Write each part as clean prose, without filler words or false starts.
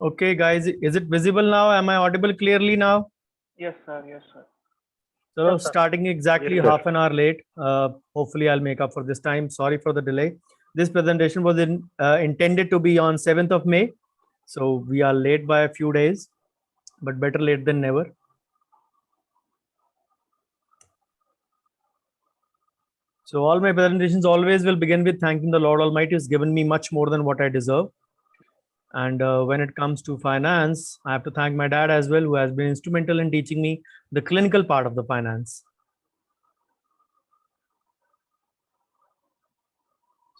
Okay, guys, is it visible now? Am I audible clearly now? Yes, sir. Yes, sir. So Yes, sir. starting exactly Yes, sir. half an hour late. Hopefully, I'll make up for this time. Sorry for the delay. This presentation was intended to be on 7th of May. So we are late by a few days, but better late than never. So all my presentations always will begin with thanking the Lord Almighty who's given me much more than what I deserve. And when it comes to finance, I have to thank my dad as well, who has been instrumental in teaching me the clinical part of the finance.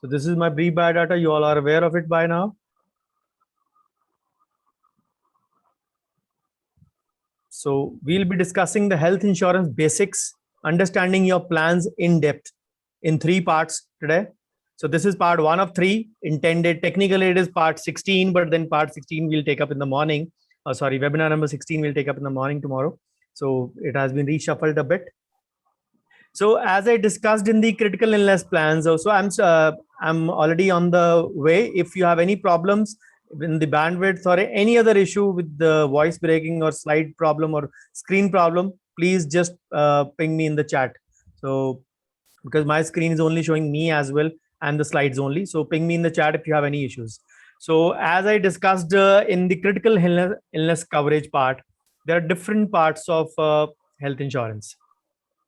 So this is my brief biodata. You all are aware of it by now. So we'll be discussing the health insurance basics, understanding your plans in depth in 3 parts today. So this is part 1 of 3 intended. Technically, it is part 16, but then part 16 we'll take up in the morning. Webinar number 16 we'll take up in the morning tomorrow. So it has been reshuffled a bit. So as I discussed in the critical illness plans, also I'm already on the way. If you have any problems in the bandwidth or any other issue with the voice breaking or slide problem or screen problem, please just ping me in the chat. So because my screen is only showing me as well and the slides only. So ping me in the chat if you have any issues. So as I discussed in the critical illness coverage part, there are different parts of health insurance.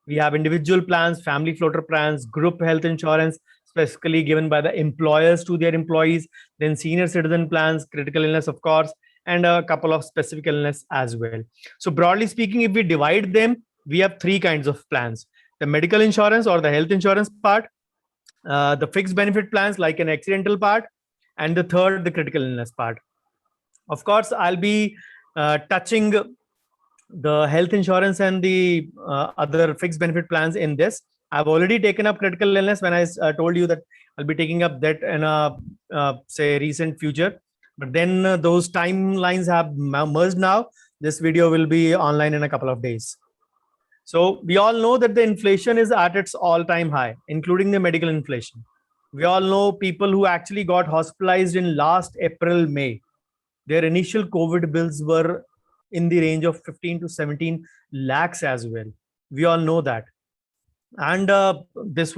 We have individual plans, family floater plans, group health insurance, specifically given by the employers to their employees, then senior citizen plans, critical illness, of course, and a couple of specific illness as well. So broadly speaking, if we divide them, we have 3 kinds of plans: the medical insurance or the health insurance part, the fixed benefit plans like an accidental part, and the third, the critical illness part. Of course, I'll be touching the health insurance and the other fixed benefit plans in this. I've already taken up critical illness when I told you that I'll be taking up that in a say recent future. But then those timelines have merged now. This video will be online in a couple of days. So we all know that the inflation is at its all-time high, including the medical inflation. We all know people who actually got hospitalized in last April, May. Their initial COVID bills were in the range of 15 to 17 lakhs as well. We all know that. And this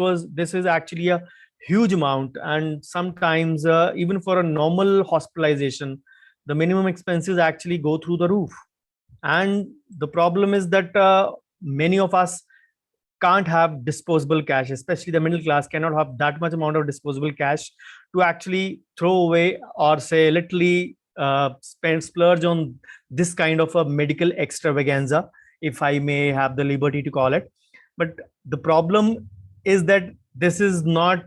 is actually a huge amount. And sometimes even for a normal hospitalization, the minimum expenses actually go through the roof. And the problem is that many of us can't have disposable cash, especially the middle class cannot have that much amount of disposable cash to actually throw away or say literally splurge on this kind of a medical extravaganza, if I may have the liberty to call it. But the problem is that this is not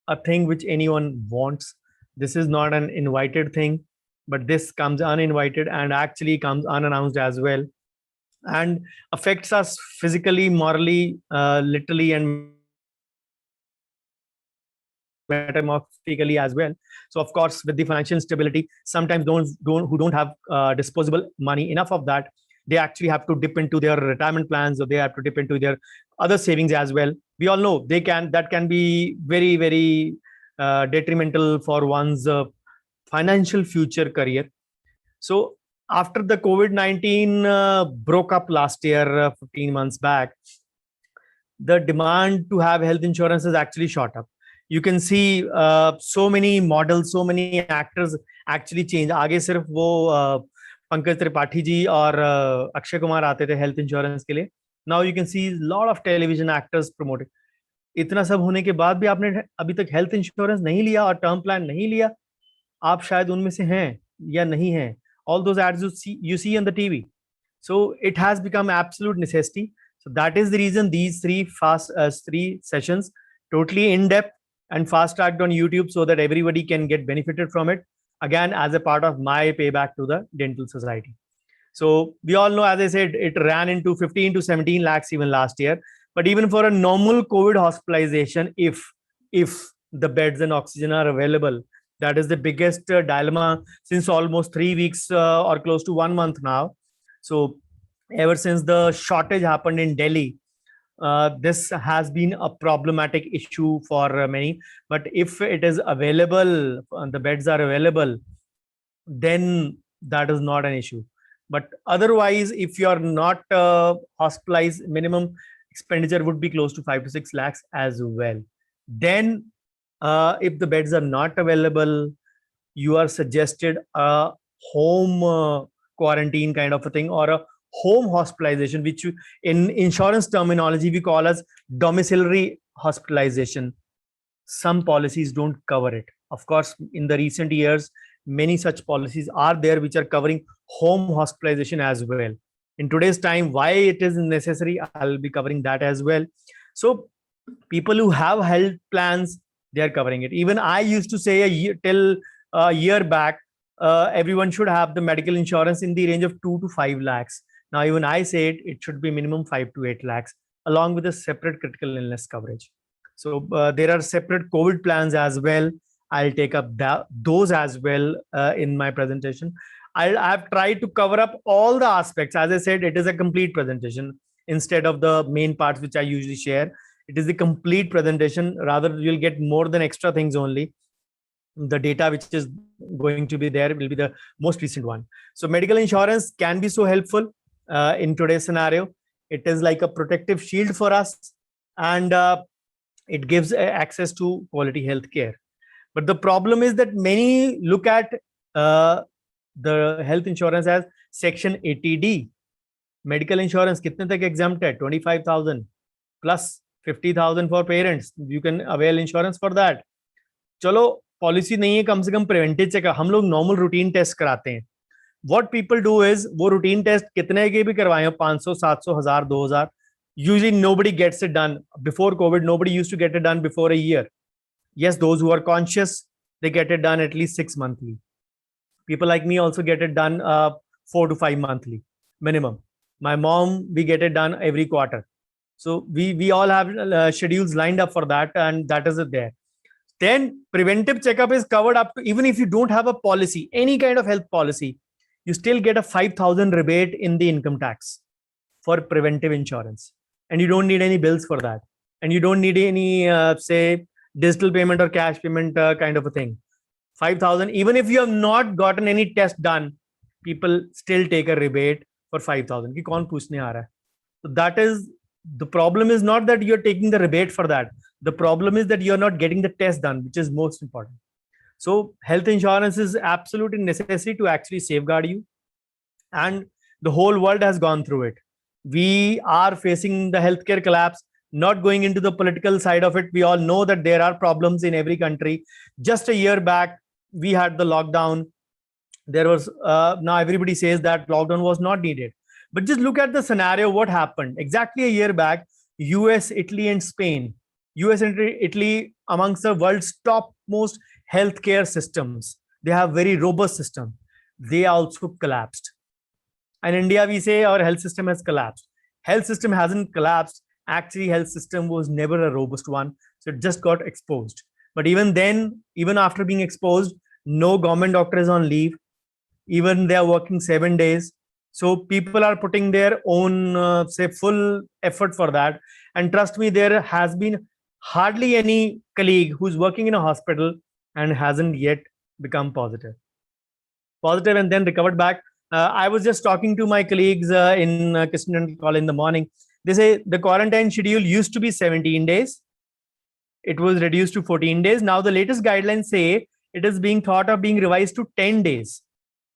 a thing which anyone wants. This is not an invited thing, but this comes uninvited and actually comes unannounced as well, and affects us physically, morally, literally, and metamorphically as well. So of course, with the financial instability, sometimes those who don't have disposable money enough of that, they actually have to dip into their retirement plans, or they have to dip into their other savings as well. We all know that can be very, very detrimental for one's financial future career. So after the COVID-19 broke up last year, 15 months back, the demand to have health insurance has actually shot up. You can see so many models, so many actors actually change. आगे सिर्फ वो पंकज त्रिपाठी जी और अक्षय कुमार आते थे health insurance के लिए. Now you can see lot of television actors promoting. इतना सब होने के बाद भी आपने अभी तक हेल्थ इंश्योरेंस नहीं लिया और टर्म प्लान नहीं लिया, आप शायद उनमें से हैं या नहीं हैं. All those ads you see on the TV. So it has become absolute necessity. So that is the reason these three sessions, totally in depth and fast tracked on YouTube, so that everybody can get benefited from it. Again, as a part of my payback to the dental society. So we all know, as I said, it ran into 15 to 17 lakhs even last year. But even for a normal COVID hospitalization, if the beds and oxygen are available, that is the biggest dilemma since almost 3 weeks or close to 1 month now. So ever since the shortage happened in Delhi, this has been a problematic issue for many. But if it is available, the beds are available, then that is not an issue. But otherwise, if you are not hospitalized, minimum expenditure would be close to 5 to 6 lakhs as well. Then if the beds are not available, you are suggested a home quarantine kind of a thing, or a home hospitalization, which in insurance terminology we call as domiciliary hospitalization. Some policies don't cover it. Of course, in the recent years, many such policies are there which are covering home hospitalization as well. In today's time, why it is necessary, I'll be covering that as well. So people who have health plans, they are covering it. Even I used to say till a year back, everyone should have the medical insurance in the range of 2 to 5 lakhs. Now even I say it should be minimum 5 to 8 lakhs, along with a separate critical illness coverage. So there are separate COVID plans as well. I'll take up those as well in my presentation. I've tried to cover up all the aspects. As I said, it is a complete presentation instead of the main parts which I usually share. It is the complete presentation. Rather, you'll get more than extra things only. The data which is going to be there will be the most recent one. So medical insurance can be so helpful in today's scenario. It is like a protective shield for us, and it gives access to quality health care. But the problem is that many look at the health insurance as section 80D. Medical insurance kitne tak exempted? 25,000 plus 50,000 for parents. You can avail insurance for that. चलो policy नहीं है, कम से कम preventive check हम लोग normal routine test कराते हैं. What people do is वो routine test कितने के भी करवाए, 500, 700, 1000, 2000. Usually nobody gets it done. Before COVID, nobody used to get it done before a year. Yes, those who are conscious, they get it done at least 6 monthly. People like me also get it done 4 to 5 monthly minimum. My mom, we get it done every quarter. So we all have schedules lined up for that, and that is it there. Then preventive checkup is covered up to, even if you don't have a policy, any kind of health policy, you still get a 5,000 rebate in the income tax for preventive insurance. And you don't need any bills for that. And you don't need any, say, digital payment or cash payment kind of a thing. 5,000, even if you have not gotten any test done, people still take a rebate for 5,000. Ki kaun puchne aa raha hai? So that is, the problem is not that you're taking the rebate for that. The problem is that you're not getting the test done, which is most important. So health insurance is absolutely necessary to actually safeguard you. And the whole world has gone through it. We are facing the healthcare collapse. Not going into the political side of it, we all know that there are problems in every country. Just a year back, we had the lockdown. There was, now everybody says that lockdown was not needed. But just look at the scenario, what happened. Exactly a year back, US, Italy, and Spain. US and Italy amongst the world's topmost healthcare systems. They have very robust system. They also collapsed. And India, we say our health system has collapsed. Health system hasn't collapsed. Actually, health system was never a robust one. So it just got exposed. But even then, even after being exposed, no government doctor is on leave. Even they are working 7 days. So people are putting their own, say, full effort for that. And trust me, there has been hardly any colleague who's working in a hospital and hasn't yet become positive and then recovered back. I was just talking to my colleagues in Kishan Call in the morning. They say the quarantine schedule used to be 17 days. It was reduced to 14 days. Now the latest guidelines say it is being thought of being revised to 10 days.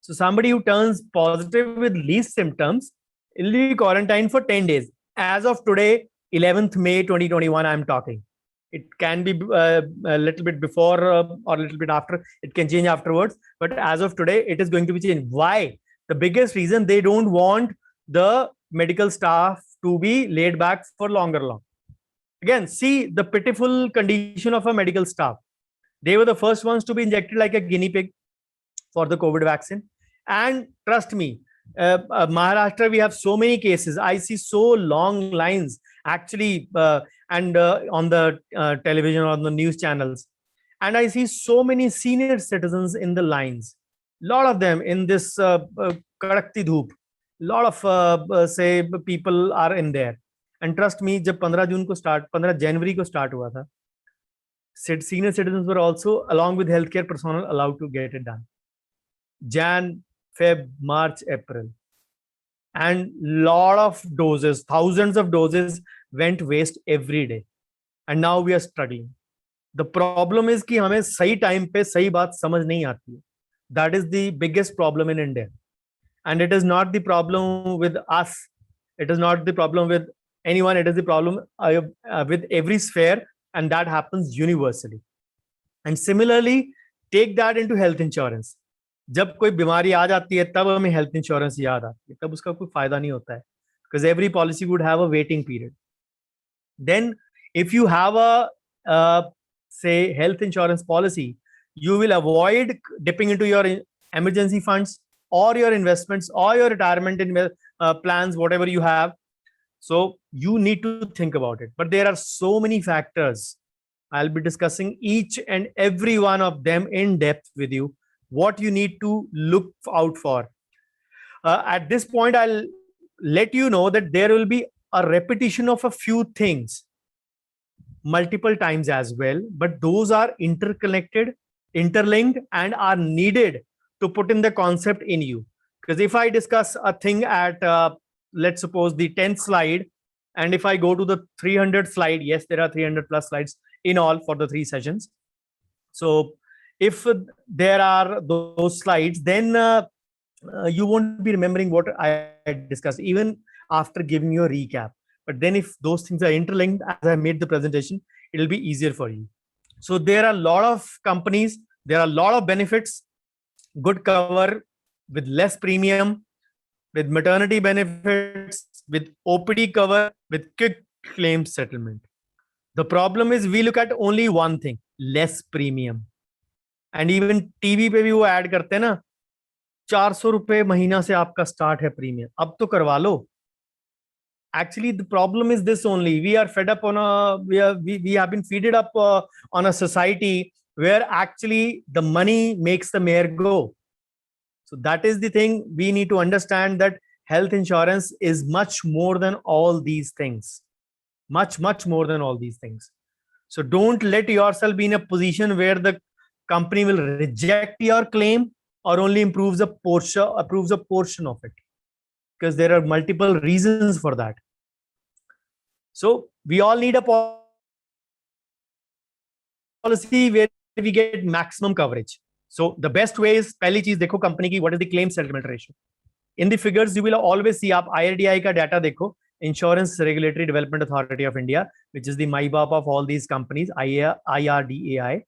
So somebody who turns positive with least symptoms will be quarantined for 10 days. As of today, 11th May 2021, I'm talking. It can be a little bit before or a little bit after. It can change afterwards. But as of today, it is going to be changed. Why? The biggest reason, they don't want the medical staff to be laid back for longer. Again, see the pitiful condition of a medical staff. They were the first ones to be injected like a guinea pig for the COVID vaccine. And trust me, Maharashtra, we have so many cases. I see so long lines actually, and on the television or on the news channels. And I see so many senior citizens in the lines. Lot of them in this Kadakti Dhoop. Lot of say people are in there. And trust me, जब 15 January को start हुआ था, senior citizens were also, along with healthcare personnel, allowed to get it done. Jan Feb, March, April. And lot of doses, thousands of doses went waste every day. And now we are struggling. The problem is कि हमें सही time पे सही बात समझ नहीं आती है. That is the biggest problem in India. And it is not the problem with us. It is not the problem with anyone. It is the problem with every sphere, and that happens universally. And similarly, take that into health insurance. जब कोई बीमारी आ जाती है तब हमें health insurance याद आती है, तब उसका कोई फायदा नहीं होता है, because every policy would have a waiting period. Then if you have a say health insurance policy, you will avoid dipping into your emergency funds or your investments or your retirement plans, whatever you have. So you need to think about it. But there are so many factors. I'll be discussing each and every one of them in depth with you, what you need to look out for. At this point, I'll let you know that there will be a repetition of a few things multiple times as well, but those are interconnected, interlinked, and are needed to put in the concept in you. Because if I discuss a thing at, let's suppose the 10th slide, and if I go to the 300th slide, yes, there are 300 plus slides in all for the 3 sessions. So if there are those slides, then you won't be remembering what I discussed, even after giving you a recap. But then if those things are interlinked, as I made the presentation, it'll be easier for you. So there are a lot of companies, there are a lot of benefits, good cover with less premium, with maternity benefits, with OPD cover, with quick claim settlement. The problem is we look at only one thing, less premium. And even TV पे भी वो add करते हैं ना, 400 रुपए महीना से आपका स्टार्ट है प्रीमियम, अब तो करवा लो. Actually, the problem is this only. We are fed up on we have been feeded up on a society where actually the money makes the mayor go. So that is the thing. We need to understand that health insurance is much more than all these things. Much, much more than all these things. So don't let yourself be in a position where the company will reject your claim or only approves a portion of it, because there are multiple reasons for that. So we all need a policy where we get maximum coverage. So the best way is, पहली चीज देखो company की, what is the claim settlement ratio. In the figures you will always see, आप IRDAI का data देखो, Insurance Regulatory Development Authority of India, which is the MyBop of all these companies, IRDAI.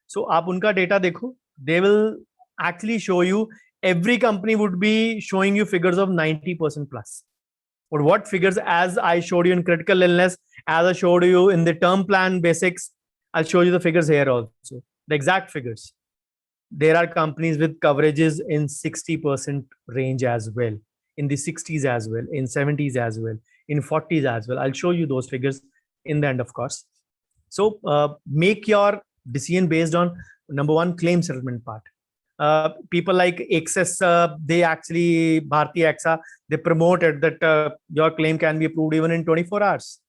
So आप उनका data देखो, they will actually show you, every company would be showing you figures of 90% plus. But what figures, as I showed you in critical illness, as I showed you in the term plan basics, I'll show you the figures here also, the exact figures. There are companies with coverages in 60% range as well, in the 60s as well, in 70s as well, in 40s as well. I'll show you those figures in the end, of course. So make your decision based on, number one, claim settlement part. People like Access, they actually, Bharti AXA, they promoted that your claim can be approved even in 24 hours.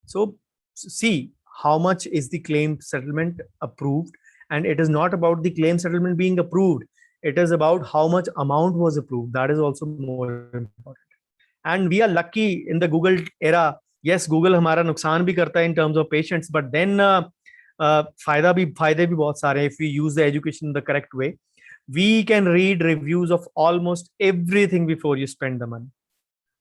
So see how much is the claim settlement approved. And it is not about the claim settlement being approved. It is about how much amount was approved. That is also more important. And we are lucky in the Google era. Yes, Google हमारा नुकसान भी करता है in terms of patients, but then फायदे भी बहुत सारे हैं if we use the education in the correct way. We can read reviews of almost everything before you spend the money.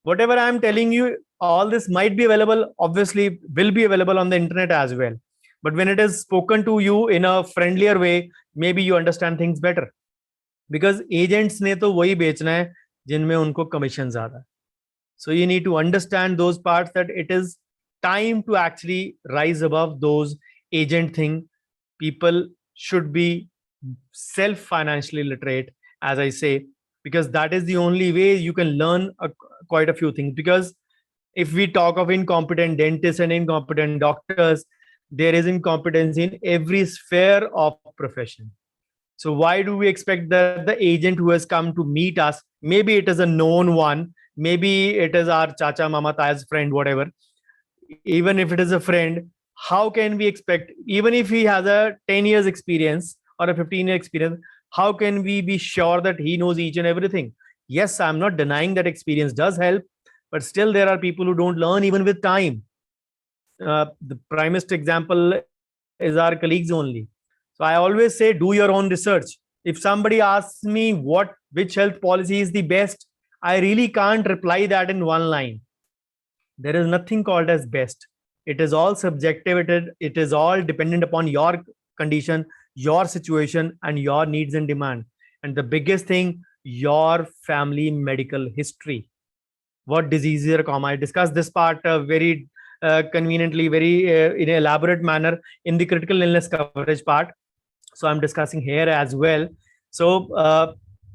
Whatever I'm telling you, all this might be available, obviously will be available on the internet as well. But when it is spoken to you in a friendlier way, maybe you understand things better. Because agents ने तो वही बेचना है जिनमें उनको commission ज़्यादा है. So you need to understand those parts, that it is time to actually rise above those agent thing. People should be self-financially literate, as I say, because that is the only way you can learn quite a few things. Because if we talk of incompetent dentists and incompetent doctors, there is incompetence in every sphere of profession. So why do we expect that the agent who has come to meet us, maybe it is a known one, maybe it is our chacha mama taya's friend, whatever, even if it is a friend, how can we expect, even if he has a 10 years experience or a 15-year experience, how can we be sure that he knows each and everything? Yes, I'm not denying that experience does help, but still there are people who don't learn even with time. The primest example is our colleagues only. So I always say, do your own research. If somebody asks me which health policy is the best, I really can't reply that in one line. There is nothing called as best. It is all subjective. It is all dependent upon your condition, your situation, and your needs and demand. And the biggest thing, your family medical history. What diseases are common? I discussed this part very conveniently, very in an elaborate manner in the critical illness coverage part. So I'm discussing here as well. So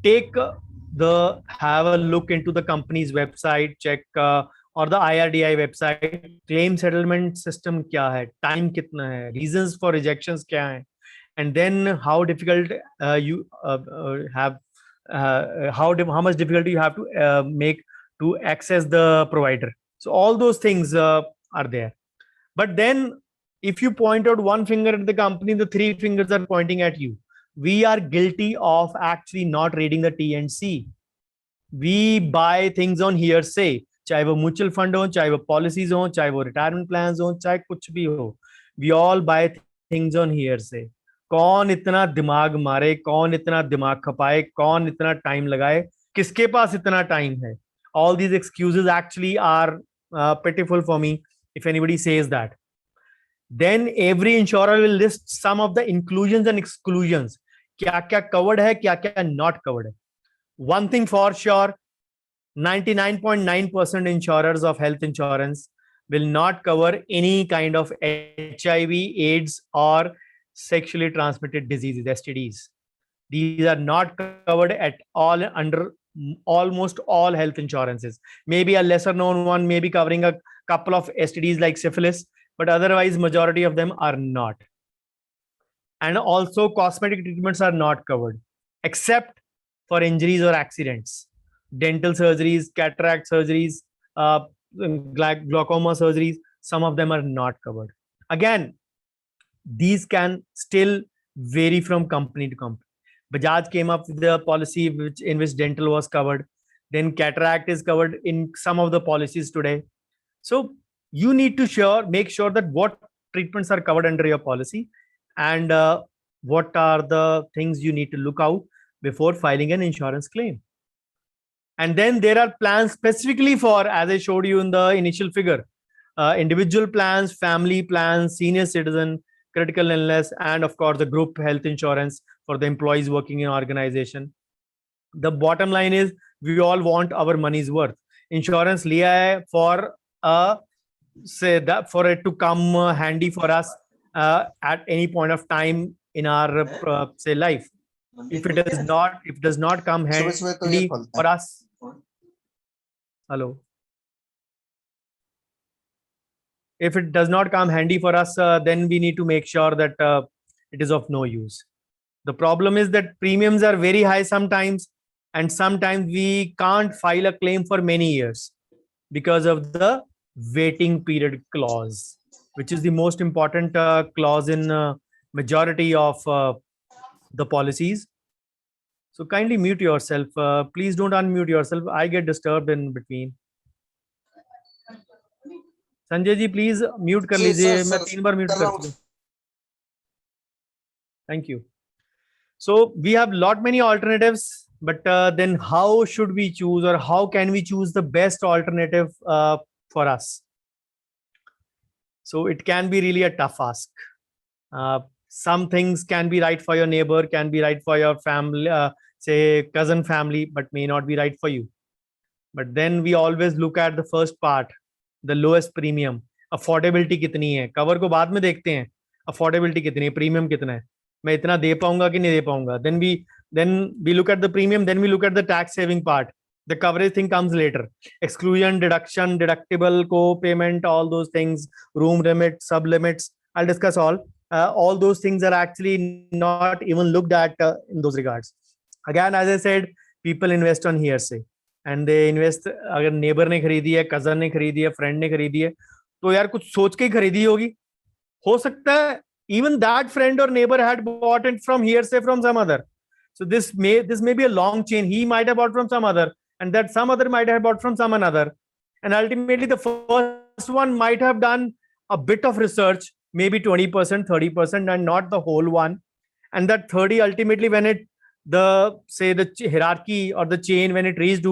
have a look into the company's website, check or the IRDI website. Claim settlement system क्या है, time कितना है, reasons for rejections क्या है, and then how difficult you have how much difficulty you have to make to access the provider. So all those things are there. But then if you point out one finger at the company, the three fingers are pointing at you. We are guilty of actually not reading the T and C. We buy things on hearsay, चाहे वो mutual fund हो, चाहे वो policies हो, चाहे वो retirement plans हो, चाहे कुछ भी हो. We all buy things on hearsay. कौन इतना दिमाग मारे, कौन इतना दिमाग खपाए, कौन इतना टाइम लगाए, किसके पास इतना टाइम है? All these excuses actually are pitiful for me if anybody says that. Then every insurer will list some of the inclusions and exclusions. क्या क्या covered है, क्या क्या not covered है. One thing for sure, 99.9% insurers of health insurance will not cover any kind of HIV, AIDS, or sexually transmitted diseases, STDs. These are not covered at all under almost all health insurances. Maybe a lesser known one may be covering a couple of STDs like syphilis, but otherwise majority of them are not. And also cosmetic treatments are not covered except for injuries or accidents. Dental surgeries, cataract surgeries, glaucoma surgeries, some of them are not covered. Again, these can still vary from company to company. Bajaj came up with a policy in which dental was covered. Then cataract is covered in some of the policies today. So you need to make sure that what treatments are covered under your policy and what are the things you need to look out before filing an insurance claim. And then there are plans specifically for, as I showed you in the initial figure, individual plans, family plans, senior citizen, critical illness, and of course the group health insurance for the employees working in organization. The bottom line is we all want our money's worth. Insurance liya hai for for it to come handy for us at any point of time in our say life. If it does not come handy for us. Hello. If it does not come handy for us, then we need to make sure that it is of no use. The problem is that premiums are very high sometimes, and sometimes we can't file a claim for many years because of the waiting period clause, which is the most important clause in majority of the policies. So kindly mute yourself. Please don't unmute yourself. I get disturbed in between. Sanjay ji please mute कर लीजिए, मैं 3 बार mute कर चुका हूं. Thank you. So we have lot many alternatives, but then how should we choose, or how can we choose the best alternative for us? So it can be really a tough ask. Some things can be right for your neighbor, can be right for your family, say cousin family, but may not be right for you. But then we always look at the first part, the lowest premium. Affordability कितनी है, cover को बाद में देखते हैं. Affordability कितनी है, premium कितना है, मैं इतना दे पाऊंगा कि नहीं दे पाऊंगा. then we look at the premium, then we look at the tax saving part. The coverage thing comes later. Exclusion, deduction, deductible, co-payment, all those things, room limit, sub limits, I'll discuss all those things are actually not even looked at in those regards. Again, as I said, people invest on hearsay. And they invest, अगर neighbor ने खरीदी है, cousin ने खरीदी है, friend ने खरीदी है, तो यार कुछ सोच के ही खरीदी होगी. हो सकता है even that friend or neighbor had bought it from hearsay from some other. So this may be a long chain. He might have bought from some other. and that some other might have bought from some another. And ultimately, the first one might have done a bit of research, maybe 20%, 30%, and not the whole one. And that 30 ultimately, when it the hierarchy or the chain, when it reached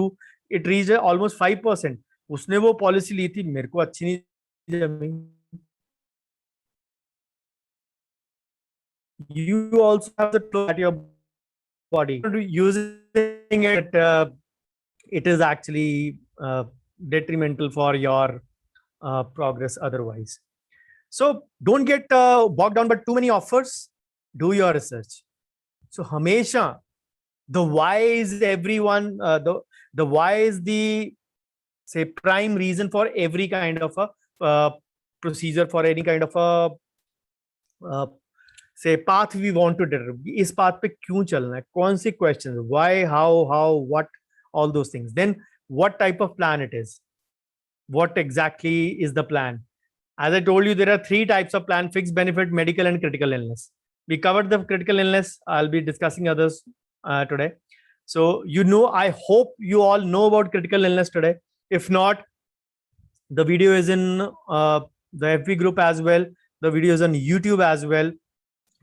almost 5%. उसने वो policy ली थी, मेरे को अच्छी नहीं जमी. You also have the flow at your body. Using it, it is actually detrimental for your progress otherwise. So don't get bogged down by too many offers. Do your research. So hamesha, the why is everyone, the why is the say prime reason for every kind of a procedure, for any kind of a say path we want to develop. Is path pe kyun chalna hai? Kaun si questions? Why, how, what, all those things. Then what type of plan it is? What exactly is the plan? As I told you, there are three types of plan: fixed benefit, medical, and critical illness. We covered the critical illness. I'll be discussing others today. So, I hope you all know about critical illness today. If not, the video is in the FB group as well. The video is on YouTube as well.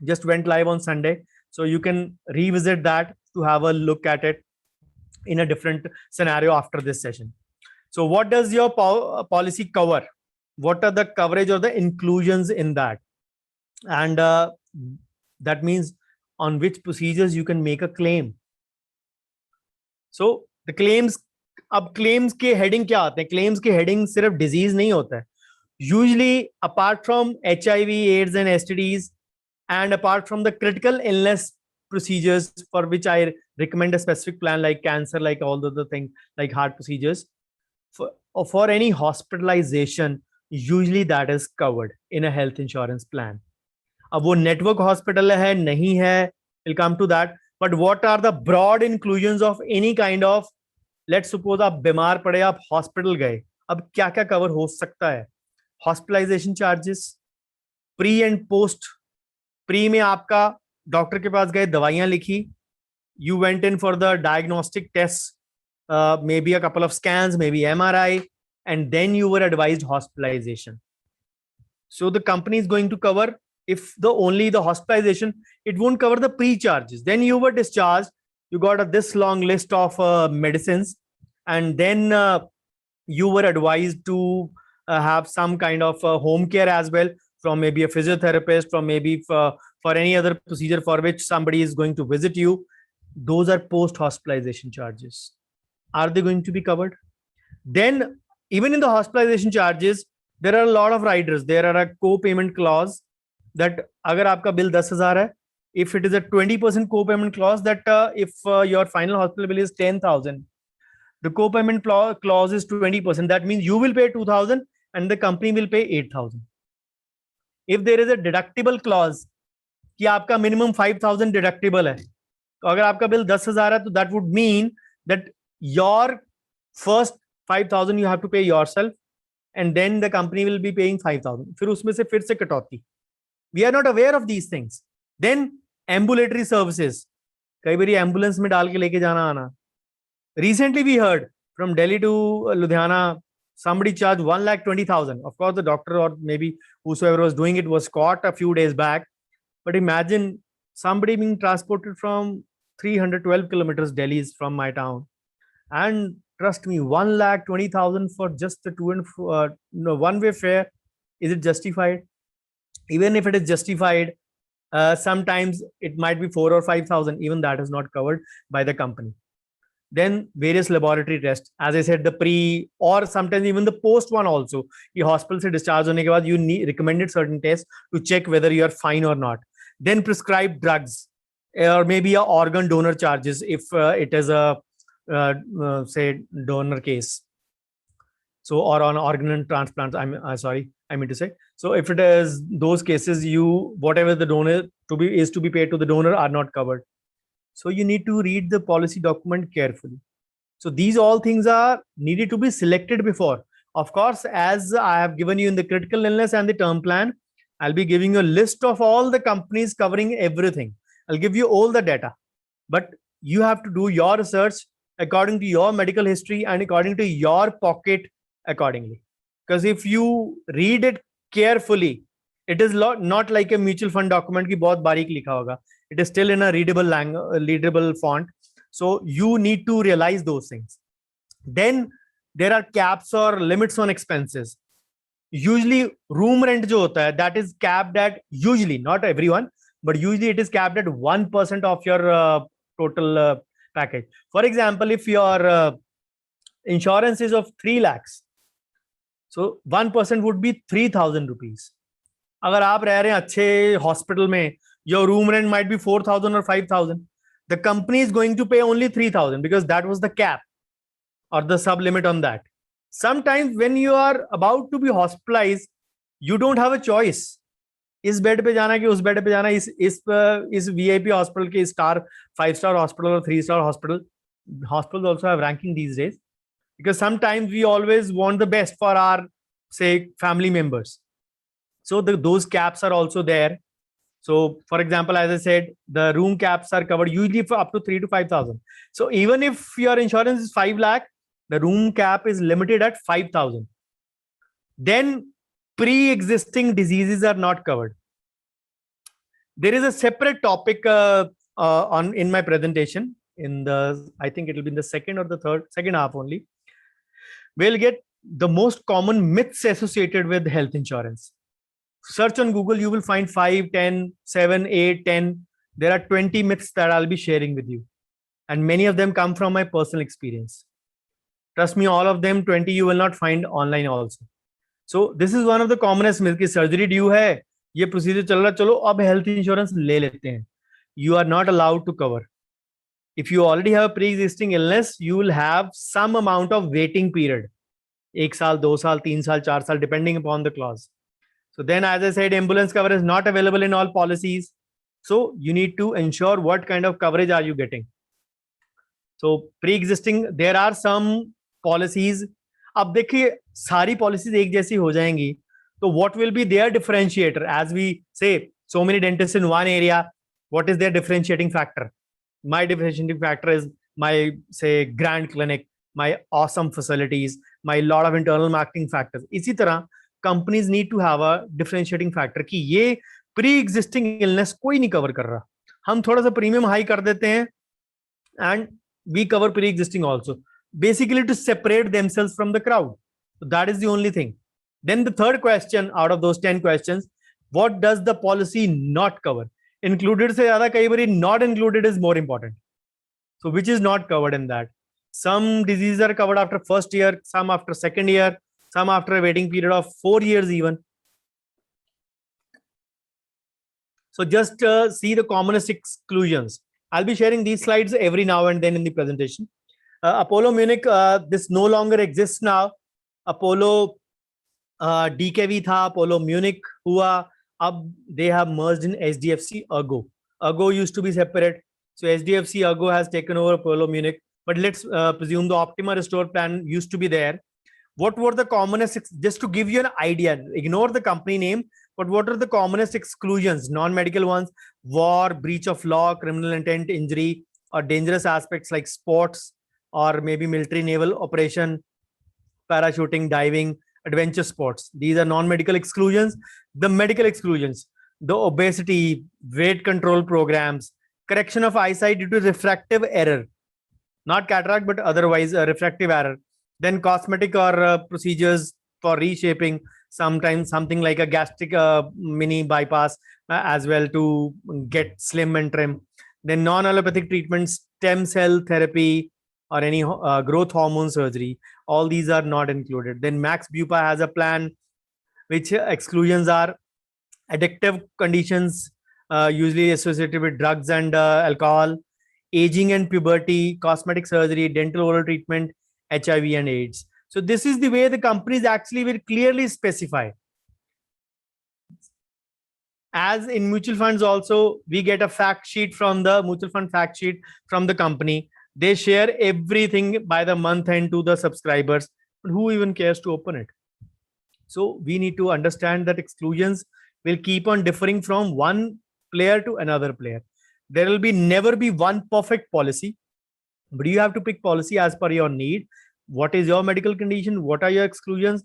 Just went live on Sunday. So you can revisit that to have a look at it in a different scenario after this session. So what does your policy cover? What are the coverage or the inclusions in that? And that means on which procedures you can make a claim. So the claims, अब claims के heading क्या आते हैं? Claims के heading सिर्फ disease नहीं होता है. Usually apart from HIV, AIDS and STDs, and apart from the critical illness procedures for which I recommend a specific plan, like cancer, like all the other things, like heart procedures, for any hospitalization, usually that is covered in a health insurance plan. अब वो network hospital है नहीं है, we'll come to that. But what are the broad inclusions of any kind of, let's suppose आप बीमार पड़े, आप hospital गए, अब क्या क्या cover हो सकता है? Hospitalization charges, pre and post. Pre में आपका डॉक्टर के पास गए, दवाइयां लिखी, you went in for the diagnostic tests, maybe a couple of scans, maybe MRI, and then you were advised hospitalization. So the company is going to cover, if only the hospitalization, it won't cover the pre-charges. Then you were discharged, you got this long list of medicines, and then you were advised to have some kind of home care as well, from maybe a physiotherapist, from maybe for any other procedure for which somebody is going to visit you. Those are post-hospitalization charges. Are they going to be covered? Then even in the hospitalization charges, there are a lot of riders. There are a co-payment clause that agar aapka bill 10,000 hai, if it is a 20% co-payment clause, that if your final hospital bill is 10,000, the co-payment clause is 20%. That means you will pay 2,000 and the company will pay 8,000. If there is a deductible clause कि आपका minimum 5,000 deductible है, तो अगर आपका bill 10,000 है, तो that would mean that your first 5,000 you have to pay yourself, and then the company will be paying 5,000. फिर उसमें से फिर से कटौती. We are not aware of these things. Then ambulatory services. कई बारी ambulance में डाल के लेके जाना आना. Recently we heard from Delhi to Ludhiana, somebody charged 1,20,000. Of course, the doctor or maybe whosoever was doing it was caught a few days back. But imagine somebody being transported from 312 kilometers, Delhi is from my town. And trust me, 1,20,000 for just the one-way fare. Is it justified? Even if it is justified, sometimes it might be 4,000 or 5,000. Even that is not covered by the company. Then various laboratory tests, as I said, the pre or sometimes even the post one also. The hospital se discharge hone ke baad, you need recommended certain tests to check whether you are fine or not. Then prescribed drugs, or maybe a organ donor charges if it is a say donor case. So, or on organ transplants, I mean to say. So if it is those cases, whatever the donor to be paid to the donor are not covered. So you need to read the policy document carefully. So these all things are needed to be selected before. Of course, as I have given you in the critical illness and the term plan, I'll be giving you a list of all the companies covering everything. I'll give you all the data, but you have to do your research according to your medical history and according to your pocket accordingly. Because if you read it carefully, it is not like a mutual fund document ki bahut barik likha hoga. It is still in a readable font. So you need to realize those things. Then there are caps or limits on expenses. Usually room rent jo hota hai, that is capped at, usually not everyone, but usually it is capped at 1% of your total package. For example, if your insurance is of 3 lakhs, so 1% would be 3,000 rupees. अगर आप रह रहे हैं अच्छे hospital में, your room rent might be 4,000 or 5,000. The company is going to pay only 3,000 because that was the cap or the sub limit on that. Sometimes when you are about to be hospitalized, you don't have a choice. इस bed पे जाना कि उस bed पे जाना, इस VIP hospital के star 5-star hospital or 3-star hospital. Hospitals also have ranking these days, because sometimes we always want the best for our, say, family members. So those caps are also there. So for example, as I said, the room caps are covered usually for up to 3 to 5,000. So even if your insurance is 5 lakh, the room cap is limited at 5,000. Then pre-existing diseases are not covered. There is a separate topic in my presentation. I think it will be in the second or the second half only. We'll get the most common myths associated with health insurance. Search on Google, you will find 5, 10, 7, 8, 10. There are 20 myths that I'll be sharing with you. And many of them come from my personal experience. Trust me, all of them, 20 you will not find online also. So this is one of the commonest myths कि surgery due है, ये procedure चल रहा, चलो अब health insurance ले लेते हैं. You are not allowed to cover. If you already have a pre-existing illness, you will have some amount of waiting period. 1 साल, 2 साल, 3 साल, 4 साल, depending upon the clause. So then, as I said, ambulance cover is not available in all policies. So you need to ensure what kind of coverage are you getting. So pre-existing, there are some policies. अब देखिए सारी policies एक जैसी हो जाएंगी, तो what will be their differentiator? As we say, so many dentists in one area, what is their differentiating factor? My differentiating factor is my, say, grand clinic, my awesome facilities, my lot of internal marketing factors. इसी तरह companies need to have a differentiating factor कि ये pre-existing illness कोई नहीं cover कर रहा, हम थोड़ा सा premium high कर देते हैं and we cover pre-existing also, basically to separate themselves from the crowd. So that is the only thing. Then the third question out of those 10 questions, what does the policy not cover? Included से ज़्यादा कई बारी not included is more important. So which is not covered in that? Some diseases are covered after first year, some after second year, some after a waiting period of 4 years even. So just see the commonest exclusions. I'll be sharing these slides every now and then in the presentation. Apollo Munich, this no longer exists now. Apollo DKV tha, Apollo Munich hua. Ab they have merged in SDFC Ergo. Ergo used to be separate. So SDFC Ergo has taken over Apollo Munich. But let's presume the Optima Restore plan used to be there. What were the commonest, just to give you an idea, ignore the company name, but what are the commonest exclusions, non-medical ones? War, breach of law, criminal intent, injury, or dangerous aspects like sports, or maybe military naval operation, parachuting, diving, adventure sports. These are non-medical exclusions. The medical exclusions, the obesity, weight control programs, correction of eyesight due to refractive error, not cataract, but otherwise refractive error. Then cosmetic or procedures for reshaping, sometimes something like a gastric mini bypass as well to get slim and trim. Then non-allopathic treatments, stem cell therapy, or any growth hormone surgery. All these are not included. Then Max Bupa has a plan which exclusions are addictive conditions, usually associated with drugs and alcohol, aging and puberty, cosmetic surgery, dental oral treatment, HIV and AIDS. So this is the way the companies actually will clearly specify. As in mutual funds also, we get a fact sheet from the mutual fund fact sheet from the company. They share everything by the month end to the subscribers, but who even cares to open it? So we need to understand that exclusions will keep on differing from one player to another player. There will be never be one perfect policy. but you have to pick policy as per your need. What is your medical condition? What are your exclusions?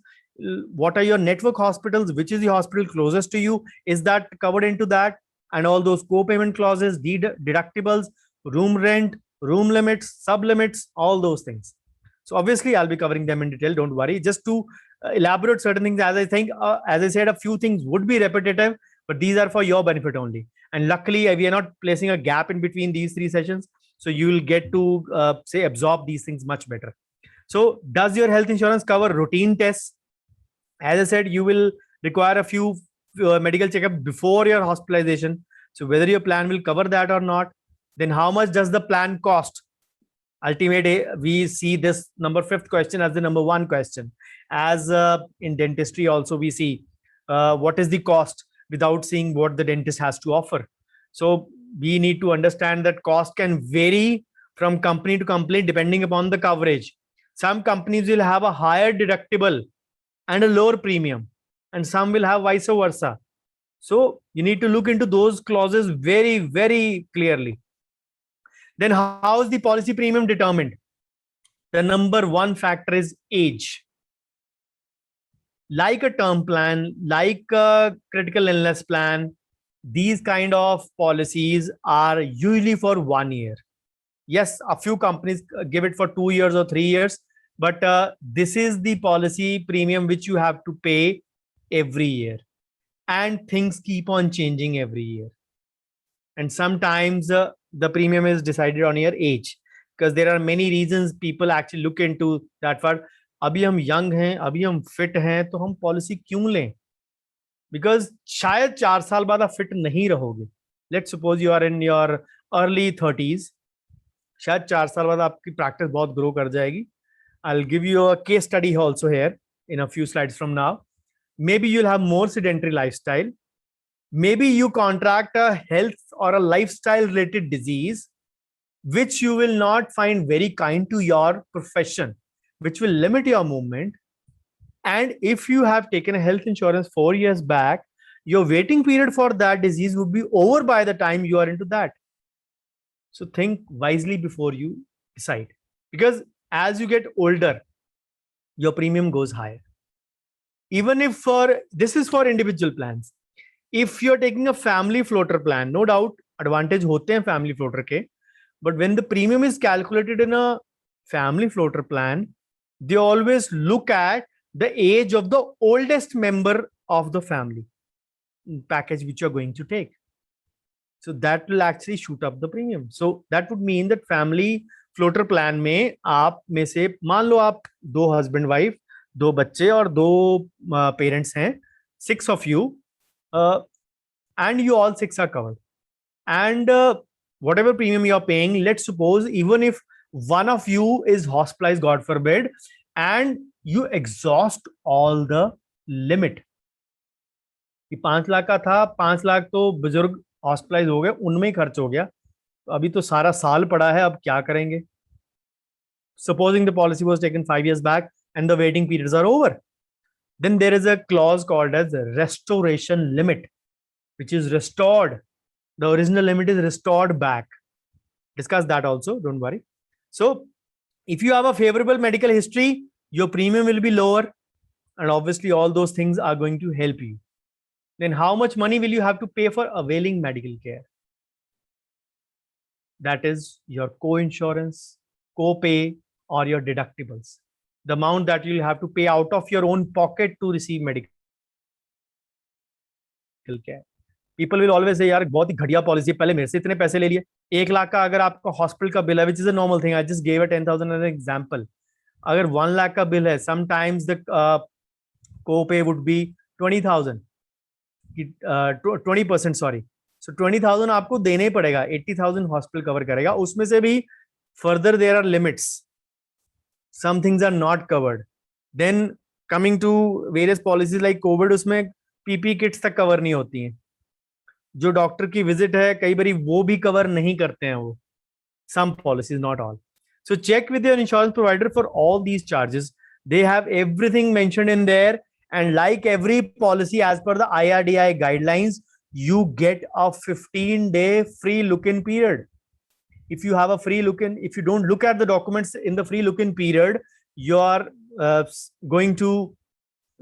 What are your network hospitals? Which is the hospital closest to you? Is that covered into that? And all those co-payment clauses, deductibles, room rent, room limits, sub limits, all those things. So obviously I'll be covering them in detail, don't worry. Just to elaborate certain things, as I said, a few things would be repetitive, but these are for your benefit only. And luckily we are not placing a gap in between these 3 sessions, so you will get to say absorb these things much better. So does your health insurance cover routine tests? As I said, you will require a few medical checkup before your hospitalization. So whether your plan will cover that or not. Then how much does the plan cost? Ultimately, we see this number 5th question as the number 1 question. As in dentistry also, we see what is the cost without seeing what the dentist has to offer. So we need to understand that cost can vary from company to company depending upon the coverage. Some companies will have a higher deductible and a lower premium, and some will have vice versa. So you need to look into those clauses very, very clearly. Then how is the policy premium determined? The number 1 factor is age. Like a term plan, like a critical illness plan, these kind of policies are usually for 1 year. Yes, a few companies give it for 2 years or 3 years, but this is the policy premium which you have to pay every year, and things keep on changing every year. And sometimes the premium is decided on your age, because there are many reasons people actually look into that. For अभी हम young हैं, अभी हम fit हैं, तो हम policy क्यों लें? Because शायद 4 साल बाद आप fit नहीं रहोगे. Let's suppose you are in your early 30s. शायद 4 साल बाद आपकी practice बहुत grow कर जाएगी. I'll give you a case study also here in a few slides from now. Maybe you'll have more sedentary lifestyle. Maybe you contract a health or a lifestyle related disease, which you will not find very kind to your profession, which will limit your movement. And if you have taken a health insurance 4 years back, your waiting period for that disease would be over by the time you are into that. So think wisely before you decide, because as you get older, your premium goes higher. Even if this is for individual plans. If you're taking a family floater plan, no doubt advantage hote hain family floater ke, but when the premium is calculated in a family floater plan, they always look at the age of the oldest member of the family package which you're going to take. So that will actually shoot up the premium. So that would mean that family floater plan में आप में से मान लो आप 2 husband wife, 2 बच्चे और 2 parents हैं, 6 of you, and you all 6 are covered. And whatever premium you are paying, let's suppose even if one of you is hospitalized, God forbid, and you exhaust all the limit. कि 5 लाख का था, 5 लाख तो बुजुर्ग hospitalise हो गए, उनमें ही खर्च हो गया, तो अभी तो सारा साल पड़ा है, अब क्या करेंगे? Supposing the policy was taken 5 years back and the waiting periods are over, then there is a clause called as restoration limit, which is restored. The original limit is restored back. Discuss that also, don't worry. So if you have a favorable medical history, your premium will be lower, and obviously all those things are going to help you. Then how much money will you have to pay for availing medical care? That is your co-insurance, co-pay, or your deductibles. The amount that you'll have to pay out of your own pocket to receive medical care. People will always say, यार बहुत ही घटिया policy, पहले मेरे से इतने पैसे ले लिए. 1 लाख का अगर आपका हॉस्पिटल का बिल है, which is a normal thing, I just gave a 10,000 as an example. अगर 1 लाख का बिल है, sometimes the co-pay would be 20,000. 20%, sorry. So 20,000 आपको देने ही पड़ेगा. 80,000 हॉस्पिटल कवर करेगा. उसमें से भी further there are limits. Some things are not covered. Then coming to various policies like COVID, उसमें PPE kits तक कवर नहीं होती हैं. जो डॉक्टर की विजिट है कई बारी वो भी कवर नहीं करते हैं वो. Some policies, not all. So check with your insurance provider for all these charges. They have everything mentioned in there. And like every policy, as per the IRDAI guidelines, you get a 15-day free look-in period. if you have a free look-in, if you don't look at the documents in the free look-in period, you are going to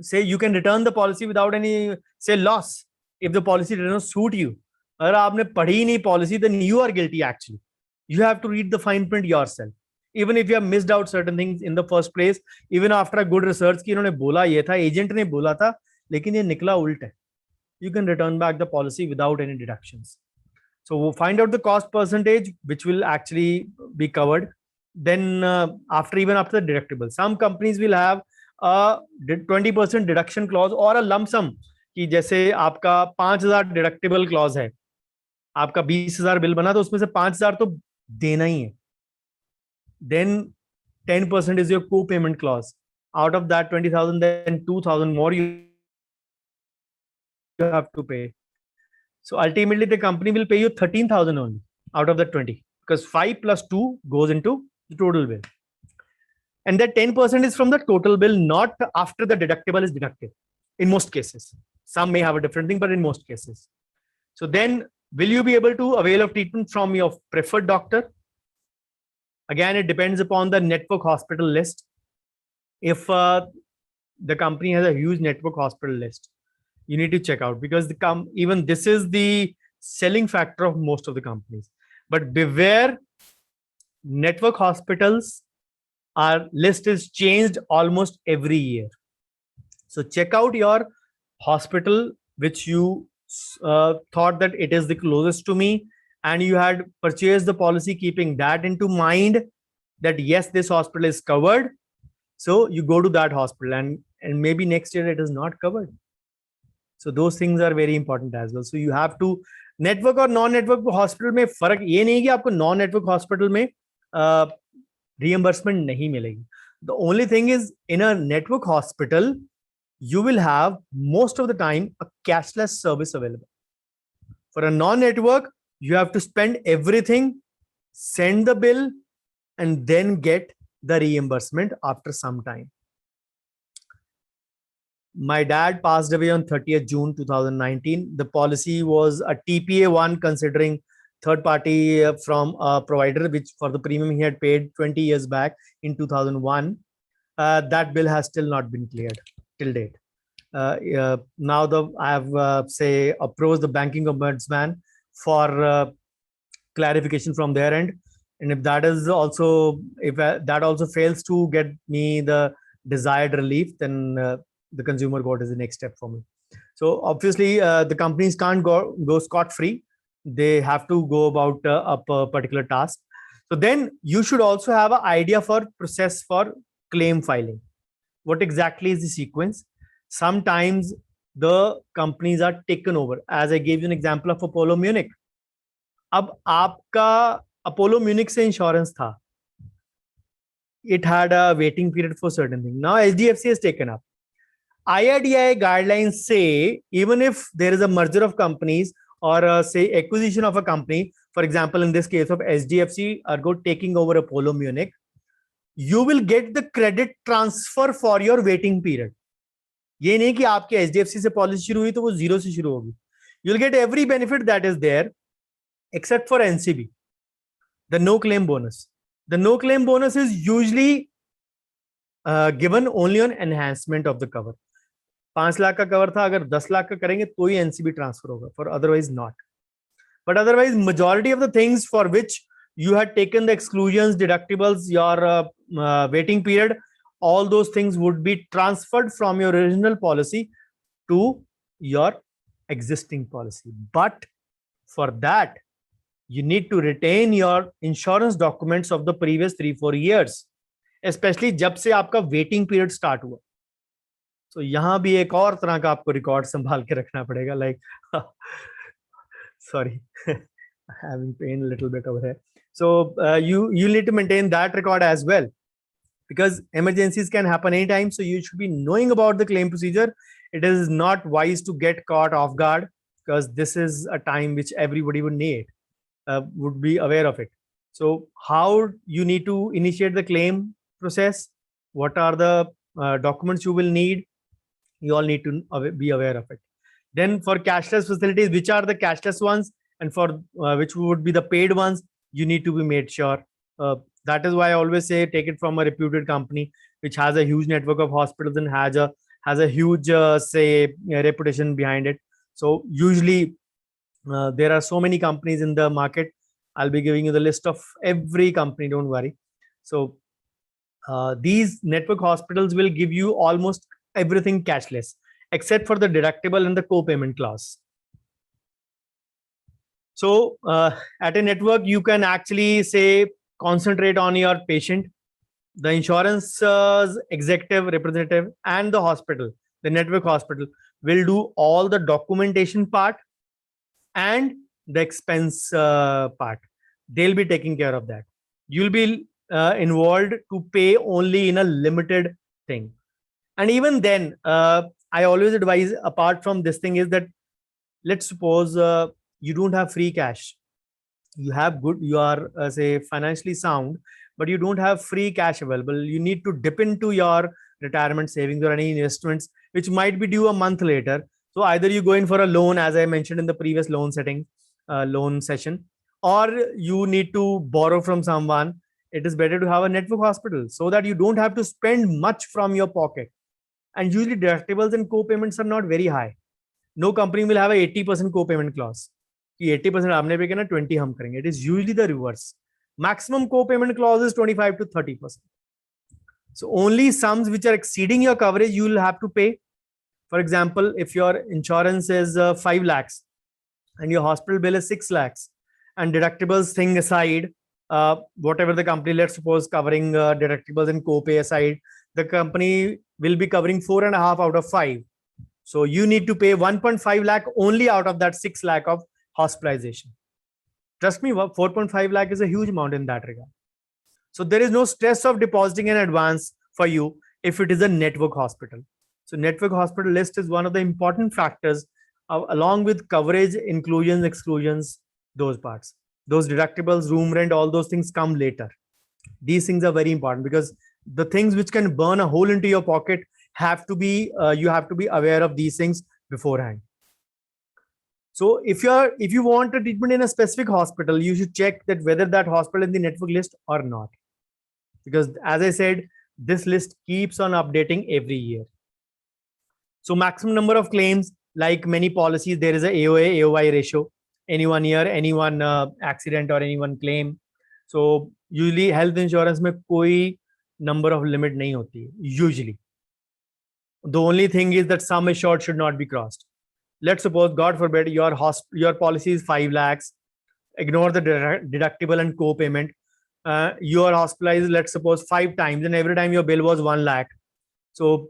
say you can return the policy without any say loss if the policy does not suit you. अगर आपने पढ़ी ही नहीं policy, then you are guilty actually. You have to read the fine print yourself. Even if you have missed out certain things in the first place, even after a good research कि इन्होंने बोला ये था, agent ने बोला था, लेकिन ये निकला उल्टा है. You can return back the policy without any deductions. So we'll find out the cost percentage, which will actually be covered. Then after the deductible, some companies will have a 20% deduction clause or a lump sum कि जैसे आपका 5,000 deductible clause है, आपका 20,000 bill बना तो उसमें से 5,000 तो देना ही है. Then 10% is your co-payment clause. Out of that 20,000, then 2,000 more you have to pay. So ultimately the company will pay you 13,000 only out of the 20, because 5 plus 2 goes into the total bill. And that 10% is from the total bill, not after the deductible is deducted in most cases. Some may have a different thing, but in most cases. So then will you be able to avail of treatment from your preferred doctor? Again, it depends upon the network hospital list. If the company has a huge network hospital list, you need to check out, because even this is the selling factor of most of the companies. But beware, network hospitals, our list is changed almost every year. So check out your hospital which you thought that it is the closest to me, and you had purchased the policy keeping that into mind, that yes, this hospital is covered. So you go to that hospital, and maybe next year it is not covered. So those things are very important as well. So you have to, network और non-network hospital में फर्क ये नहीं कि आपको non-network hospital में reimbursement नहीं मिलेगी. The only thing is, in a network hospital, you will have most of the time a cashless service available. For a non-network, you have to spend everything, send the bill, and then get the reimbursement after some time. My dad passed away on 30th June 2019. The policy was a TPA one, considering third party from a provider, which for the premium he had paid 20 years back in 2001. That bill has still not been cleared till date. Now I have say approached the banking ombudsman for clarification from their end, and if that is also, if that also fails to get me the desired relief, then the consumer court is the next step for me. So obviously the companies can't go scot-free. They have to go about a particular task. So then you should also have an idea for process for claim filing. What exactly is the sequence? Sometimes the companies are taken over. As I gave you an example of Apollo Munich. अब आपका Apollo Munich से insurance था. It had a waiting period for certain things. Now HDFC has taken up. IRDAI guidelines say even if there is a merger of companies or say acquisition of a company, for example, in this case of HDFC Ergo taking over Apollo Munich, you will get the credit transfer for your waiting period. ये नहीं कि आपके HDFC से policy शुरू हुई तो वो zero से शुरू होगी. You will get every benefit that is there except for NCB, the no claim bonus. The no claim bonus is usually given only on enhancement of the cover. 5 lakh का cover था, अगर 10 लाख का करेंगे तो ही NCB ट्रांसफर होगा, for otherwise not. But otherwise, majority of the things for which you had taken the exclusions, deductibles, your waiting period, all those things would be transferred from your original policy to your existing policy. But for that, you need to retain your insurance documents of the previous 3-4 years, especially जब से आपका waiting period start हुआ. So यहाँ भी एक और तरह का आपको रिकॉर्ड संभाल के रखना पड़ेगा. Like, sorry, having pain a little bit over here. So you need to maintain that record as well, because emergencies can happen anytime. So you should be knowing about the claim procedure. It is not wise to get caught off guard, because this is a time which everybody would need, would be aware of it. So how you need to initiate the claim process, what are the documents you will need, you all need to be aware of it. Then for cashless facilities, which are the cashless ones and for which would be the paid ones, you need to be made sure. That is why I always say take it from a reputed company which has a huge network of hospitals and has a huge say reputation behind it. So usually there are so many companies in the market. I'll be giving you the list of every company, don't worry. So these network hospitals will give you almost everything cashless except for the deductible and the co-payment clause. So at a network, you can actually say concentrate on your patient, the insurance executive representative, and the hospital, the network hospital will do all the documentation part and the expense part. They'll be taking care of that. You'll be involved to pay only in a limited thing. And even then, I always advise, apart from this thing, is that let's suppose you don't have free cash. You have good, you are say financially sound, but you don't have free cash available. You need to dip into your retirement savings or any investments which might be due a month later. So either you go in for a loan, as I mentioned in the previous loan session, or you need to borrow from someone. It is better to have a network hospital so that you don't have to spend much from your pocket. And usually deductibles and co-payments are not very high. No company will have a 80% co-payment clause. 80% आपने पे करना 20 हम करेंगे. It is usually the reverse. Maximum co-payment clause is 25 to 30%. So only sums which are exceeding your coverage you will have to pay. For example, if your insurance is 5 lakhs and your hospital bill is 6 lakhs and deductibles thing aside, whatever the company, let's suppose covering deductibles and co-pay aside, the company will be covering 4.5 out of 5. So you need to pay 1.5 lakh only out of that 6 lakh of hospitalization. Trust me, 4.5 lakh is a huge amount in that regard. So there is no stress of depositing in advance for you if it is a network hospital. So network hospital list is one of the important factors along with coverage, inclusions, exclusions, those parts. Those deductibles, room rent, all those things come later. These things are very important because the things which can burn a hole into your pocket have to be, you have to be aware of these things beforehand. So if you want a treatment in a specific hospital, you should check that whether that hospital is in the network list or not. Because as I said, this list keeps on updating every year. So maximum number of claims, like many policies, there is a AOA, AOY ratio. Any 1 year, any one accident or any one claim. So usually health insurance में कोई number of limit नहीं होती है, usually. The only thing is that sum assured should not be crossed. Let's suppose, God forbid, your policy is 5 lakhs. Ignore the deductible and co-payment. You are hospitalized, let's suppose 5 times, and every time your bill was 1 lakh. So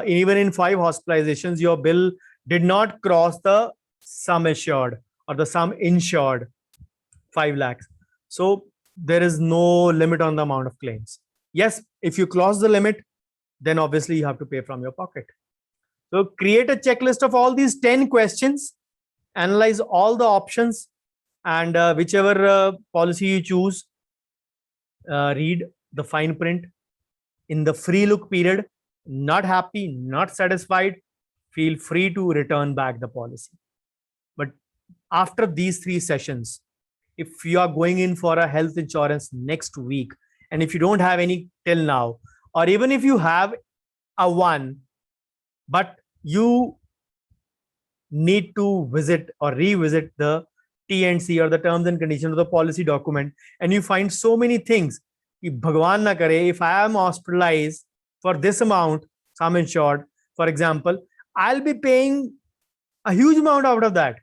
even in 5 hospitalizations, your bill did not cross the sum assured or the sum insured 5 lakhs. So there is no limit on the amount of claims. Yes, if you cross the limit, then obviously you have to pay from your pocket. So create a checklist of all these 10 questions, analyze all the options, and whichever policy you choose, read the fine print. In the free look period, not happy, not satisfied, feel free to return back the policy. But after these 3 sessions, if you are going in for a health insurance next week, and if you don't have any till now, or even if you have a one, but you need to visit or revisit the T&C or the terms and conditions of the policy document, and you find so many things, Bhagwan na kare, if I am hospitalized for this amount, sum insured, for example, I'll be paying a huge amount out of that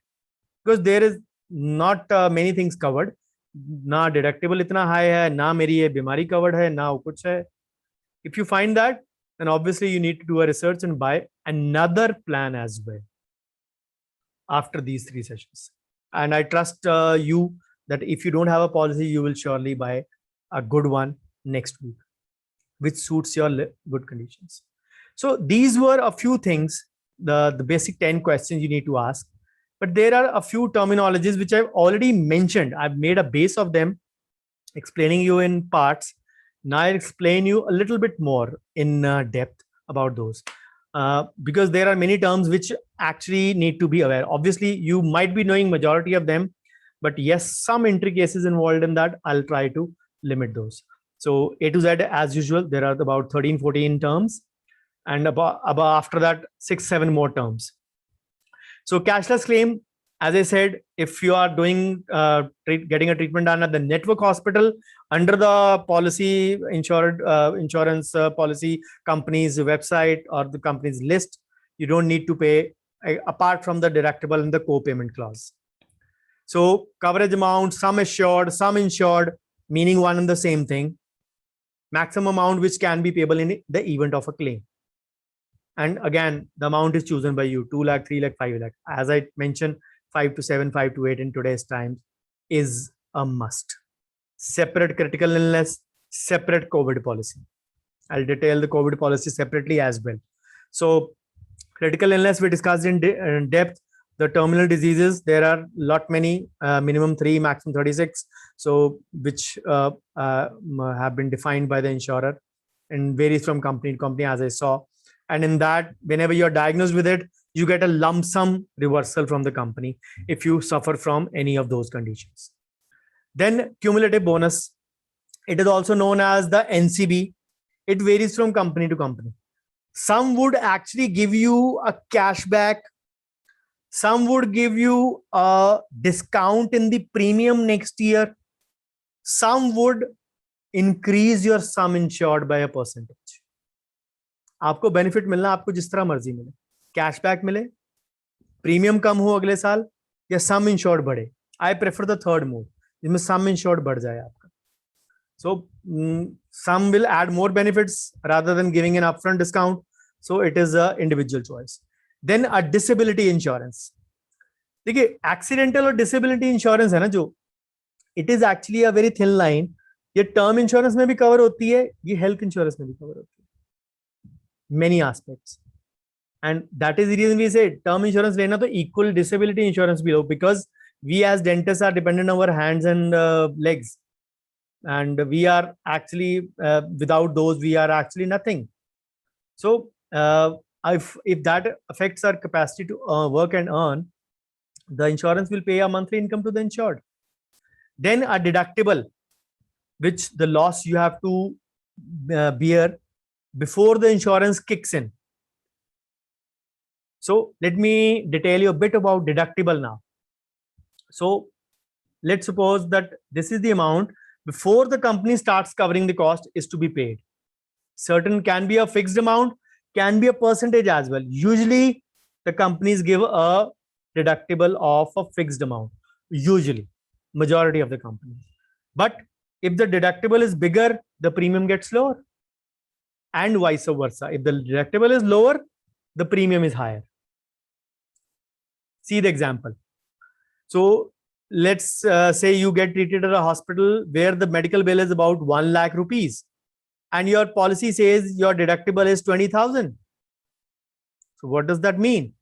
because there is not many things covered. Na deductible itna high hai, na meri ye bimari covered hai, na kuch hai. If you find that, then obviously you need to do a research and buy another plan as well after these 3 sessions. And I trust you that if you don't have a policy, you will surely buy a good one next week, which suits your good conditions. So these were a few things, the basic 10 questions you need to ask. But there are a few terminologies which I've already mentioned. I've made a base of them, explaining you in parts. Now I'll explain you a little bit more in depth about those. Because there are many terms which actually need to be aware. Obviously, you might be knowing majority of them, but yes, some entry cases involved in that. I'll try to limit those. So A to Z, as usual, there are about 13, 14 terms, and about after that, 6, 7 more terms. So cashless claim, as I said, if you are doing getting a treatment done at the network hospital under the policy insurance policy company's website or the company's list, you don't need to pay apart from the deductible and the co-payment clause. So coverage amount, sum assured, sum insured, meaning one and the same thing. Maximum amount which can be payable in the event of a claim. And again, the amount is chosen by you, 2 lakh, 3 lakh, 5 lakh. As I mentioned, 5 to 7, 5 to 8 in today's times is a must. Separate critical illness, separate COVID policy. I'll detail the COVID policy separately as well. So critical illness we discussed in depth. The terminal diseases, there are lot many, minimum 3, maximum 36. So which have been defined by the insurer and varies from company to company, as I saw. And in that, whenever you're diagnosed with it, you get a lump sum reversal from the company if you suffer from any of those conditions. Then cumulative bonus. It is also known as the NCB. It varies from company to company. Some would actually give you a cashback. Some would give you a discount in the premium next year. Some would increase your sum insured by a percentage. आपको benefit मिलना आपको जिस तरह मर्जी मिले, cashback मिले, premium कम हो अगले साल, या सम इंश्योर्ड बढ़े. I prefer the third mode, जिसमें सम इंश्योर्ड बढ़ जाए आपका. सो some will add more benefits rather than giving an upfront discount. So it is a individual choice. Then a disability insurance. देखिए accidental और disability insurance है ना जो, it is actually a very thin line. ये term insurance में भी cover होती है, ये health insurance में भी cover होती है. Many aspects. And that is the reason we say term insurance लेना तो equal disability insurance भी लो, because we as dentists are dependent on our hands and legs. And we are actually, without those, we are actually nothing. So if that affects our capacity to work and earn, the insurance will pay a monthly income to the insured. Then a deductible, which the loss you have to bear before the insurance kicks in. So let me detail you a bit about deductible now. So let's suppose that this is the amount before the company starts covering the cost is to be paid. Certain can be a fixed amount, can be a percentage as well. Usually the companies give a deductible of a fixed amount, usually majority of the companies. But if the deductible is bigger, the premium gets lower, and vice versa. If the deductible is lower, the premium is higher. See the example. So let's say you get treated at a hospital where the medical bill is about 1 lakh rupees, and your policy says your deductible is 20,000. So what does that mean?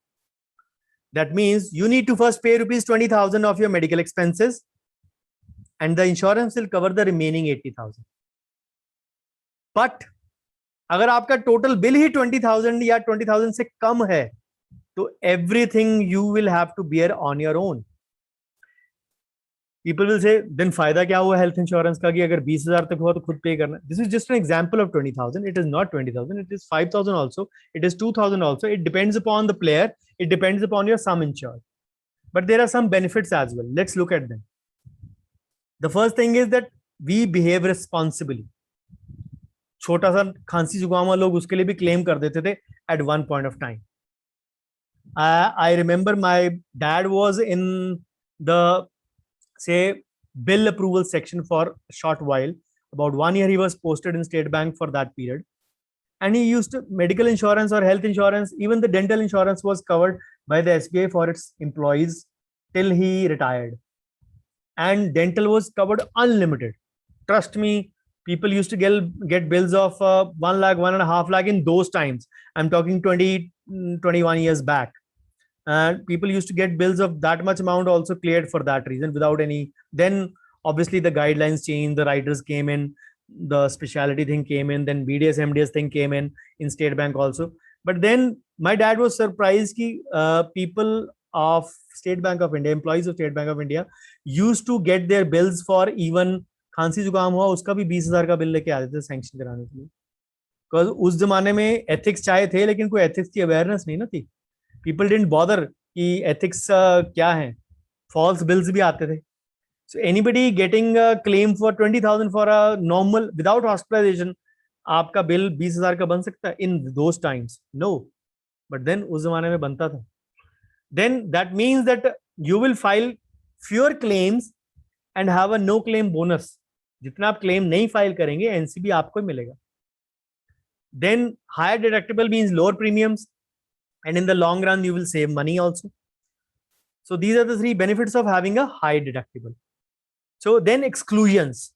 That means you need to first pay rupees 20,000 of your medical expenses, and the insurance will cover the remaining 80,000. But अगर आपका total bill ही 20,000 या 20,000 से कम है, तो everything you will have to bear on your own. People will say, then फायदा क्या हुआ health insurance का कि अगर 20,000 तक हुआ तो खुद पे करना. This is just an example of 20,000. It is not 20,000. It is 5,000 also. It is 2,000 also. It depends upon the player. It depends upon your sum insured. But there are some benefits as well. Let's look at them. The first thing is that we behave responsibly. छोटा सा खांसी जुकाम वाला लोग उसके लिए भी claim कर देते थे at one point of time. I remember my dad was in the say bill approval section for a short while. About 1 year he was posted in State Bank for that period, and he used to, medical insurance or health insurance, even the dental insurance was covered by the SBI for its employees till he retired, and dental was covered unlimited. Trust me, people used to get bills of 1 lakh, 1.5 lakh in those times. I'm talking 21 years back. And people used to get bills of that much amount also cleared for that reason without any. Then obviously the guidelines changed, the riders came in, the specialty thing came in, then BDS MDS thing came in State Bank also. But then my dad was surprised ki people of State Bank of India, employees of State Bank of India, used to get their bills for even खांसी जुकाम हुआ उसका भी 20,000 का bill लेके आते थे sanction कराने के लिए, बिकॉज उस जमाने में एथिक्स चाहे थे लेकिन कोई एथिक्स की अवेयरनेस नहीं ना थी. पीपल डिडंट बॉदर कि एथिक्स क्या है, फॉल्स बिल्स भी आते थे. So anybody getting a claim for 20,000 for a normal without hospitalization, आपका बिल 20,000 का बन सकता है in those times? No, but then उस जमाने में बनता था. Then that means that you will file fewer claims and have a no claim bonus. जितना आप claim नहीं file करेंगे NCB आपको ही मिलेगा. Then higher deductible means lower premiums, and in the long run you will save money also. So these are the three benefits of having a high deductible. So then exclusions.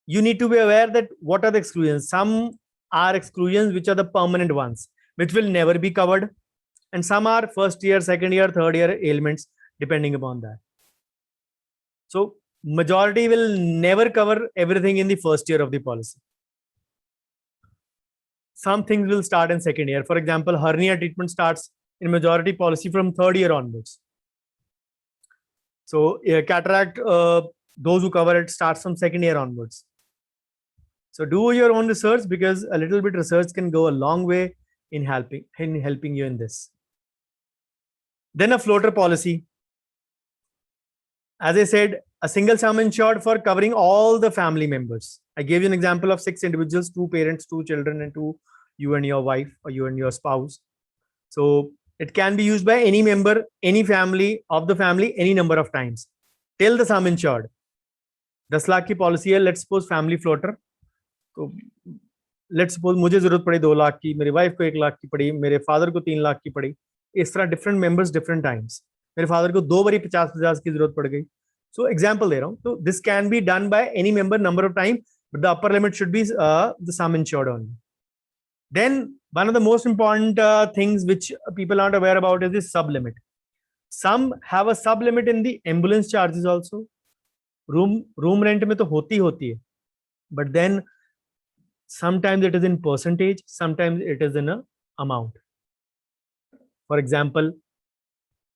You need to be aware that what are the exclusions. Some are exclusions which are the permanent ones, which will never be covered. And some are first year, second year, third year ailments, depending upon that. So majority will never cover everything in the first year of the policy. Some things will start in second year. For example, hernia treatment starts in majority policy from third year onwards. So cataract, those who cover it starts from second year onwards. So do your own research, because a little bit research can go a long way in helping you in this. Then a floater policy. As I said, a single sum insured for covering all the family members. I gave you an example of 6 individuals, 2 parents, 2 children, and 2 you and your wife, or you and your spouse. So it can be used by any member, any family of the family, any number of times till the sum insured. 10 lakh की policy है, let's suppose family floater. तो let's suppose मुझे जरूरत पड़ी 2 लाख की, मेरी wife को 1 लाख की पड़ी, मेरे फादर को 3 लाख की पड़ी. इस तरह डिफरेंट मेंबर्स डिफरेंट टाइम्स. मेरे फादर को 2 बारी 50,000 की जरूरत पड़ गई. सो एग्जांपल दे रहा हूं. तो this can be done by any member number of time, but the upper limit should be the sum insured only. Then one of the most important things which people aren't aware about is the sub limit. Some have a sub limit in the ambulance charges also. Room rent में तो होती है, but then sometimes it is in percentage, sometimes it is in a amount. For example,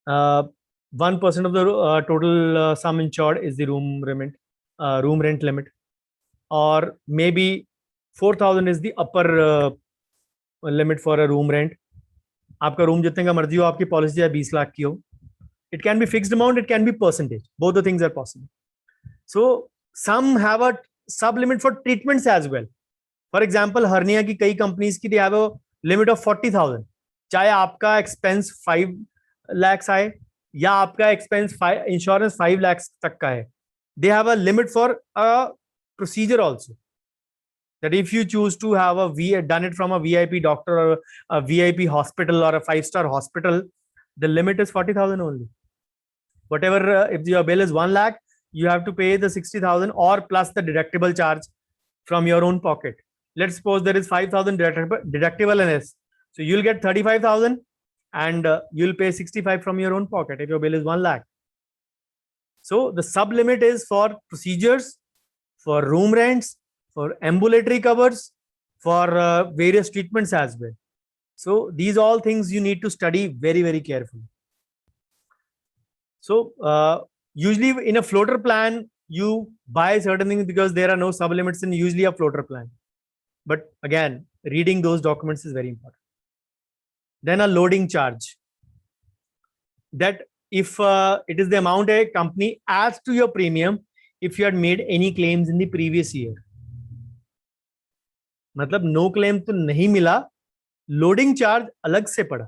1% of the total sum insured is the room rent limit, or maybe 4,000 is the upper limit for a room rent. आपका room जितने का मर्जी हो, आपकी policy है 20 लाख की हो. It can be fixed amount, it can be percentage. Both the things are possible. So some have a sub limit for treatments as well. For example, hernia की कई companies की they have a limit of 40,000. चाहे आपका expense 5 lakhs आए या आपका expense insurance 5 lakhs तक का है, they have a limit for a procedure also. That if you choose to have done it from a VIP doctor or a VIP hospital or a 5-star hospital, the limit is 40,000 only. Whatever, if your bill is 1 lakh, you have to pay the 60,000 or plus the deductible charge from your own pocket. Let's suppose there is 5,000 deductible in this. So you'll get 35,000 and you'll pay 65 from your own pocket if your bill is 1 lakh. So the sub limit is for procedures, for room rents, for ambulatory covers, for various treatments as well. So these all things you need to study very, very carefully. So usually in a floater plan, you buy certain things because there are no sub limits in usually a floater plan. But again, reading those documents is very important. Then a loading charge. That if it is the amount a company adds to your premium if you had made any claims in the previous year. मतलब no claim तो नहीं मिला, loading charge अलग से पड़ा.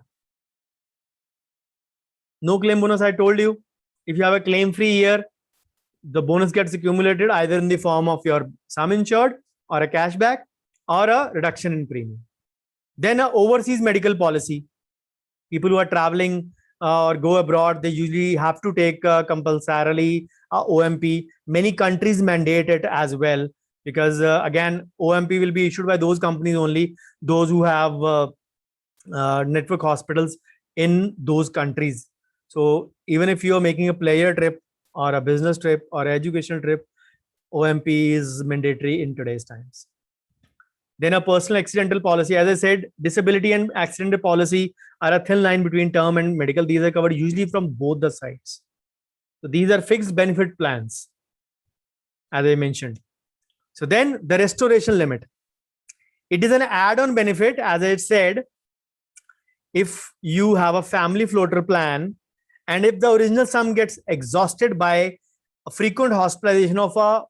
No claim bonus, I told you, if you have a claim free year, the bonus gets accumulated either in the form of your sum insured or a cashback or a reduction in premium. Then a overseas medical policy. People who are traveling or go abroad, they usually have to take compulsorily OMP. Many countries mandate it as well. Because again, OMP will be issued by those companies only, those who have network hospitals in those countries. So even if you are making a pleasure trip or a business trip or educational trip, OMP is mandatory in today's times. Then a personal accidental policy. As I said, disability and accidental policy are a thin line between term and medical. These are covered usually from both the sides. So these are fixed benefit plans, as I mentioned. So then the restoration limit. It is an add-on benefit, as I said, if you have a family floater plan, and if the original sum gets exhausted by a frequent hospitalization of a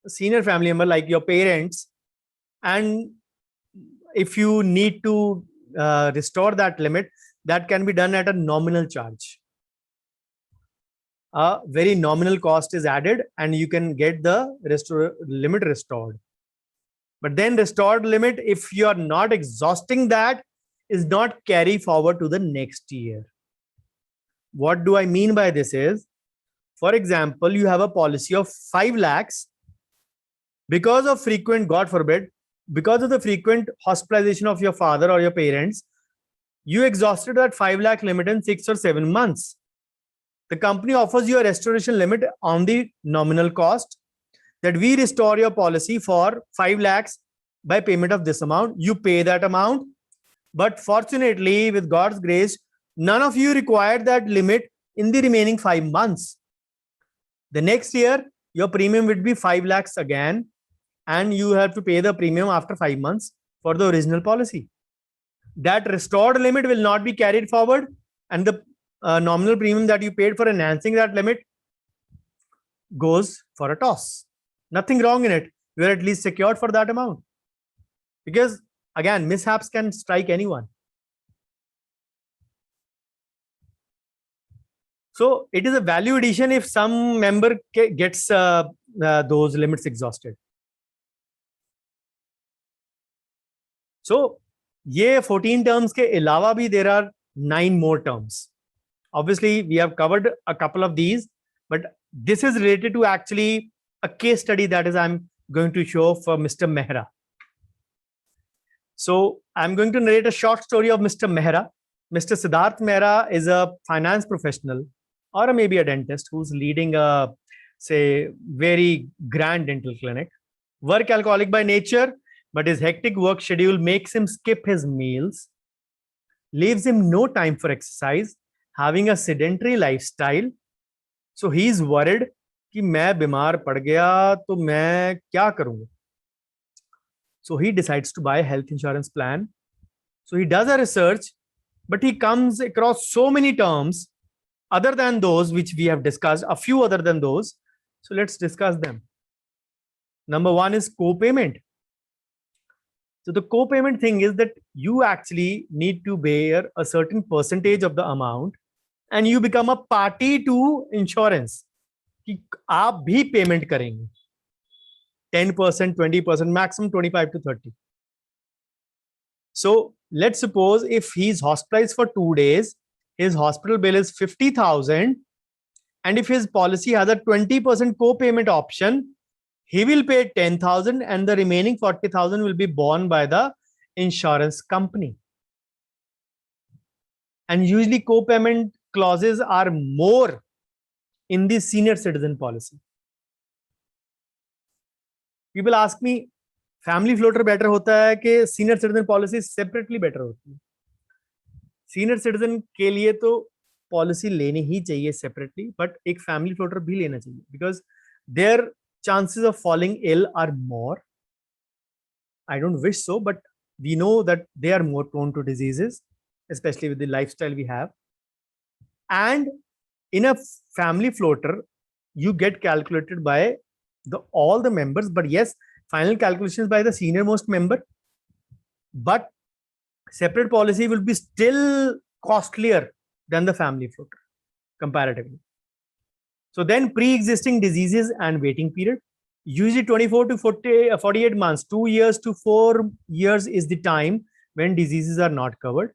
senior family member like your parents, and if you need to restore that limit, that can be done at a nominal charge. A very nominal cost is added and you can get the limit restored. But then restored limit, if you are not exhausting that, is not carry forward to the next year. What do I mean by this is, for example, you have a policy of 5 lakhs because of frequent, God forbid, because of the frequent hospitalization of your father or your parents, you exhausted that 5 lakh limit in 6 or 7 months. The company offers you a restoration limit on the nominal cost, that we restore your policy for 5 lakhs by payment of this amount. You pay that amount. But fortunately, with God's grace, none of you required that limit in the remaining 5 months. The next year, your premium would be 5 lakhs again, and you have to pay the premium after 5 months for the original policy. That restored limit will not be carried forward, and the nominal premium that you paid for enhancing that limit goes for a toss. Nothing wrong in it. You are at least secured for that amount. Because again, mishaps can strike anyone. So it is a value addition if some member gets those limits exhausted. So ये 14 terms के अलावा भी there are 9 more terms. Obviously, we have covered a couple of these, but this is related to actually a case study that is I'm going to show for Mr. Mehra. So I'm going to narrate a short story of Mr. Mehra. Mr. Siddharth Mehra is a finance professional or maybe a dentist who's leading a, say, very grand dental clinic. Work alcoholic by nature, but his hectic work schedule makes him skip his meals, leaves him no time for exercise, having a sedentary lifestyle. So he is worried कि मैं बीमार पड़ गया तो मैं क्या करूँगा? So he decides to buy a health insurance plan. So he does a research, but he comes across so many terms other than those which we have discussed, a few other than those. So let's discuss them. Number one is co-payment. So the co-payment thing is that you actually need to bear a certain percentage of the amount and you become a party to insurance. कि आप भी payment करेंगे 10%, 20%, maximum 25 to 30. So let's suppose if he's hospitalized for 2 days, his hospital bill is 50,000, and if his policy has a 20% co-payment option, he will pay 10,000 and the remaining 40,000 will be borne by the insurance company. And usually co-payment clauses are more in the senior citizen policy. People ask me, family floater better होता है कि senior citizen policy separately better होती है? Senior citizen के लिए तो policy लेनी ही चाहिए separately, but एक family floater भी लेना चाहिए because their chances of falling ill are more. I don't wish so, but we know that they are more prone to diseases, especially with the lifestyle we have. And in a family floater, you get calculated by all the members, but yes, final calculations by the senior most member. But separate policy will be still costlier than the family floater comparatively. So then pre-existing diseases and waiting period, usually 24 to 48 months, 2 years to 4 years is the time when diseases are not covered.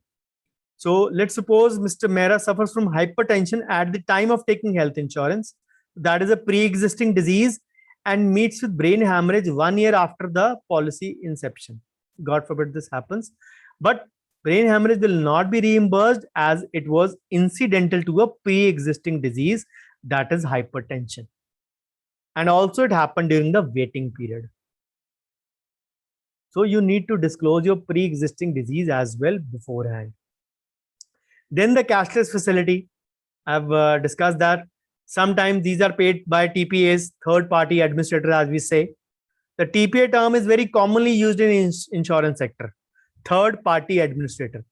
So let's suppose Mr. Mehra suffers from hypertension at the time of taking health insurance. That is a pre-existing disease and meets with brain hemorrhage 1 year after the policy inception. God forbid this happens. But brain hemorrhage will not be reimbursed as it was incidental to a pre-existing disease, that is hypertension. And also it happened during the waiting period. So you need to disclose your pre-existing disease as well beforehand. Then the cashless facility, I've discussed that. Sometimes these are paid by TPAs, third party administrator, as we say. The TPA term is very commonly used in insurance sector, third party administrator.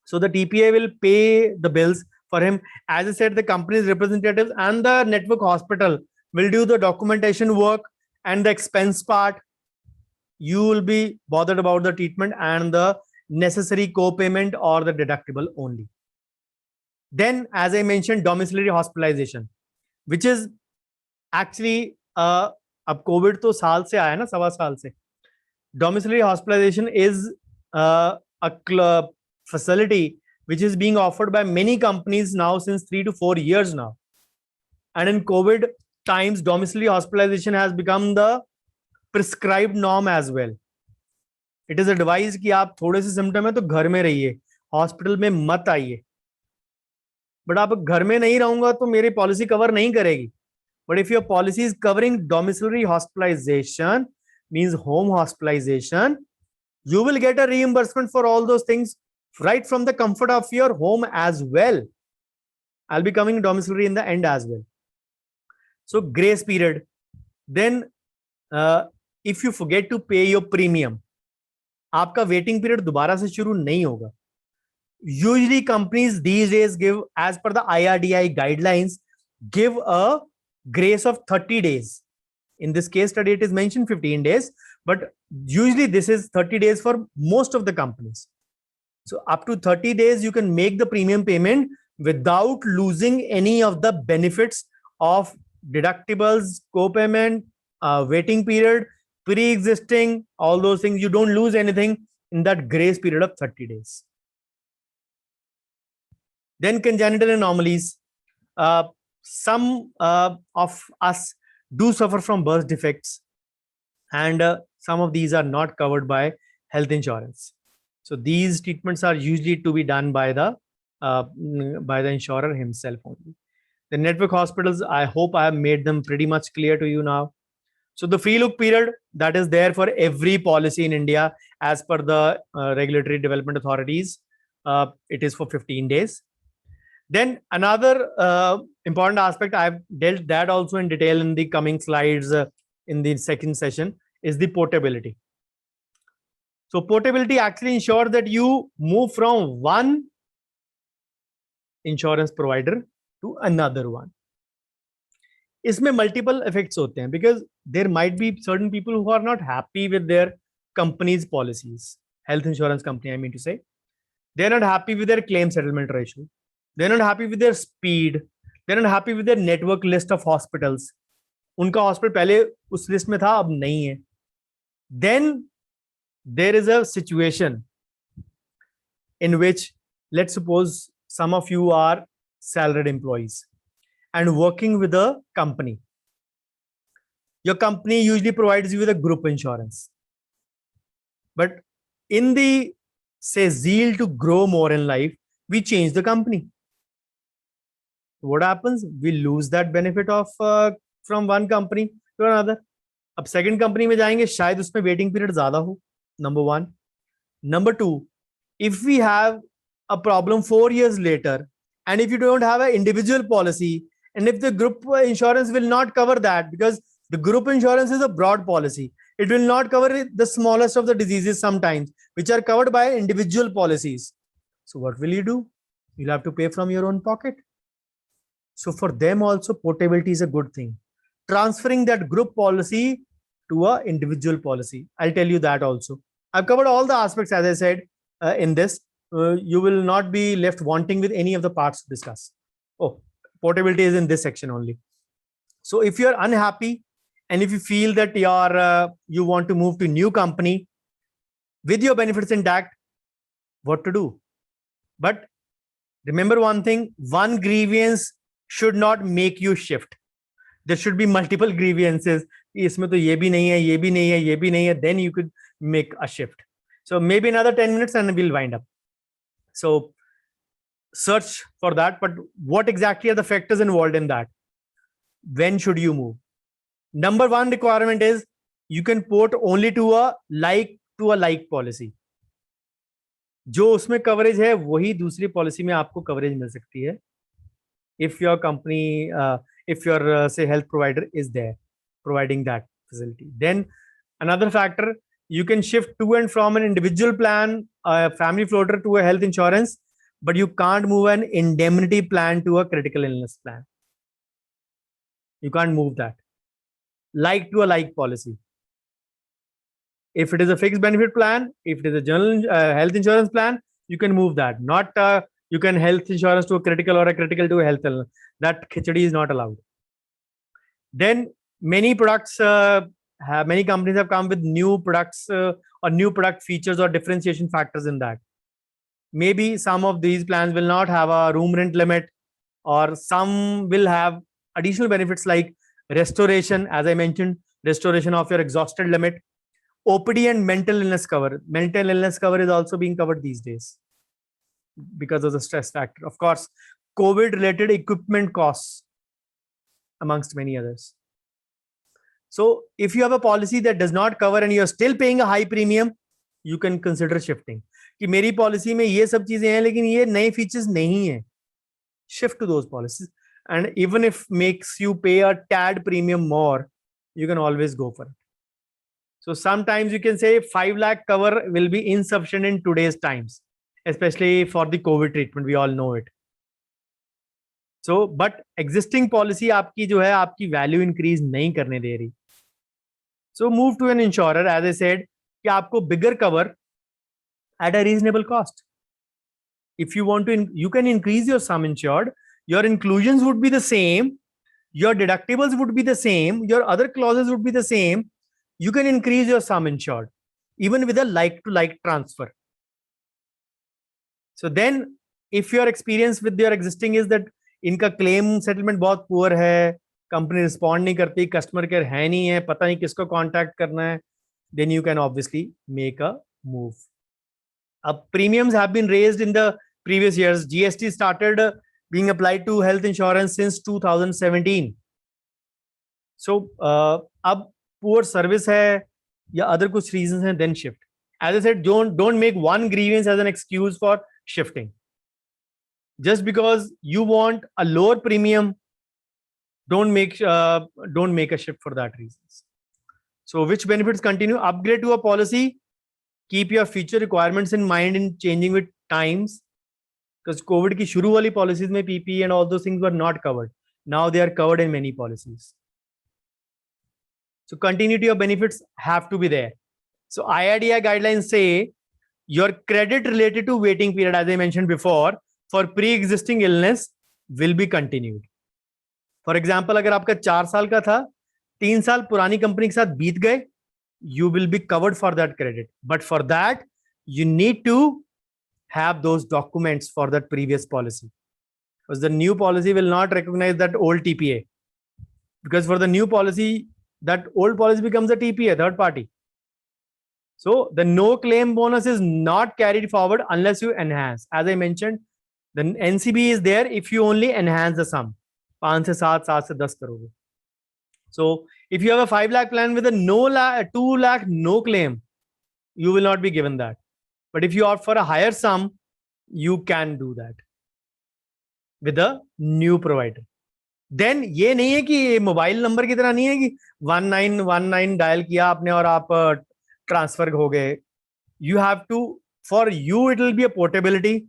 So the TPA will pay the bills for him. As I said, the company's representatives and the network hospital will do the documentation work and the expense part. You will be bothered about the treatment and the necessary co-payment or the deductible only. Then, as I mentioned, domiciliary hospitalization, which is actually अब Covid तो साल से आया ना, सवा साल से. Domiciliary hospitalization is a facility which is being offered by many companies now since 3 to 4 years now. And in COVID times, domiciliary hospitalization has become the prescribed norm as well. It is advised कि आप थोड़े से symptom है तो घर में रहिए, hospital में मत आइए. बट आप घर में नहीं रहूंगा तो मेरी पॉलिसी कवर नहीं करेगी. But if your policy is covering domiciliary hospitalization, means home hospitalization, you will get a reimbursement for all those things right from the comfort of your home as well. I'll be coming domiciliary in the end as well. So grace period. Then if you forget to pay your premium, आपका waiting period दोबारा से शुरू नहीं होगा. Usually companies these days give, as per the IRDAI guidelines, give a grace of 30 days. In this case study, it is mentioned 15 days, but usually this is 30 days for most of the companies. So up to 30 days, you can make the premium payment without losing any of the benefits of deductibles, co-payment, waiting period, pre-existing, all those things. You don't lose anything in that grace period of 30 days. Then congenital anomalies. Some of us do suffer from birth defects, and some of these are not covered by health insurance. So these treatments are usually to be done by the insurer himself only. The network hospitals, I hope I have made them pretty much clear to you now. So the free look period that is there for every policy in India as per the regulatory development authorities, it is for 15 days. Then another important aspect, I've dealt that also in detail in the coming slides in the second session, is the portability. So portability actually ensures that you move from one insurance provider to another one. इसमें multiple effects होते हैं because there might be certain people who are not happy with their company's policies, health insurance company, I mean to say. They're not happy with their claim settlement ratio. They're not happy with their speed. They're not happy with their network list of hospitals. उनका hospital पहले उस list में था, अब नहीं है. Then there is a situation in which, let's suppose some of you are salaried employees and working with a company. Your company usually provides you with a group insurance. But in the, say, zeal to grow more in life, we change the company. What happens? We lose that benefit of from one company to another. अब second company में जाएंगे, शायद उसमें waiting period ज़्यादा हो. Number one. Number two, if we have a problem 4 years later, and if you don't have an individual policy, and if the group insurance will not cover that, because the group insurance is a broad policy, it will not cover the smallest of the diseases sometimes, which are covered by individual policies. So what will you do? You'll have to pay from your own pocket. So for them also, portability is a good thing. Transferring that group policy to an individual policy. I'll tell you that also. I've covered all the aspects, as I said, in this. You will not be left wanting with any of the parts to discuss. Oh, portability is in this section only. So if you're unhappy and if you feel that you want to move to a new company with your benefits intact, what to do? But remember one thing, one grievance should not make you shift. There should be multiple grievances. इसमें तो ये भी नहीं है, ये भी नहीं है, ये भी नहीं है. Then you could make a shift. So maybe another 10 minutes and we'll wind up. So search for that. But what exactly are the factors involved in that? When should you move? Number one requirement is you can port only to a like policy. जो उसमें coverage है वही दूसरी policy में आपको coverage मिल सकती है. if your company, if your say health provider is there providing that facility. Then another factor, you can shift to and from an individual plan, a family floater to a health insurance, but you can't move an indemnity plan to a critical illness plan. You can't move that. Like to a like policy. If it is a fixed benefit plan, if it is a general health insurance plan, you can move that. Not you can health insurance to a critical or a critical to a health illness. That khichdi is not allowed. Then many products many companies have come with new products or new product features or differentiation factors in that. Maybe some of these plans will not have a room rent limit, or some will have additional benefits like restoration, as I mentioned, restoration of your exhausted limit, OPD and mental illness cover. Mental illness cover is also being covered these days because of the stress factor. Of course, COVID related equipment costs, amongst many others. So if you have a policy that does not cover and you're still paying a high premium, you can consider shifting. कि मेरी policy में ये सब चीजें हैं लेकिन ये नए फीचर्स नहीं है. Shift to those policies, and even if makes you pay a tad premium more, you can always go for it. So sometimes you can say 5 lakh cover will be insufficient in today's times, especially for the COVID treatment. We all know it. So, but existing policy आपकी जो है आपकी value increase नहीं करने दे रही. So move to an insurer, as I said, कि आपको bigger cover at a reasonable cost. If you want to, you can increase your sum insured. Your inclusions would be the same. Your deductibles would be the same. Your other clauses would be the same. You can increase your sum insured, even with a like-to-like transfer. So then, if your experience with your existing is that इनका claim settlement बहुत poor है, company respond नहीं करती, customer care है नहीं है, पता नहीं किसको contact करना है, then you can obviously make a move. Premiums have been raised in the previous years. GST started being applied to health insurance since 2017. So, अब poor service है या other कुछ reasons हैं, then shift. As I said, don't make one grievance as an excuse for shifting. Just because you want a lower premium, don't make a shift for that reasons. So, which benefits continue? Upgrade to a policy. Keep your future requirements in mind in changing with times. Because COVID की शुरू वाली policies में PPE and all those things were not covered. Now they are covered in many policies. So continuity of benefits have to be there. So IRDAI guidelines say your credit related to waiting period, as I mentioned before, for pre-existing illness will be continued. For example, अगर आपका 4 साल का था, 3 साल पुरानी company के साथ बीत गए, you will be covered for that credit. But for that, you need to have those documents for that previous policy. Because the new policy will not recognize that old TPA. Because for the new policy, that old policy becomes a TPA, third party. So the no claim bonus is not carried forward unless you enhance. As I mentioned, the NCB is there if you only enhance the sum. 5 से 7, 7 से 10 करोगे. So if you have a 5 lakh plan with a 2 lakh no claim, you will not be given that. But if you opt for a higher sum, you can do that with a new provider. Then ये नहीं है कि mobile number की तरह नहीं है कि 1919 dial किया आपने और आप ट्रांसफर हो गए. You have to, for you it will be a portability,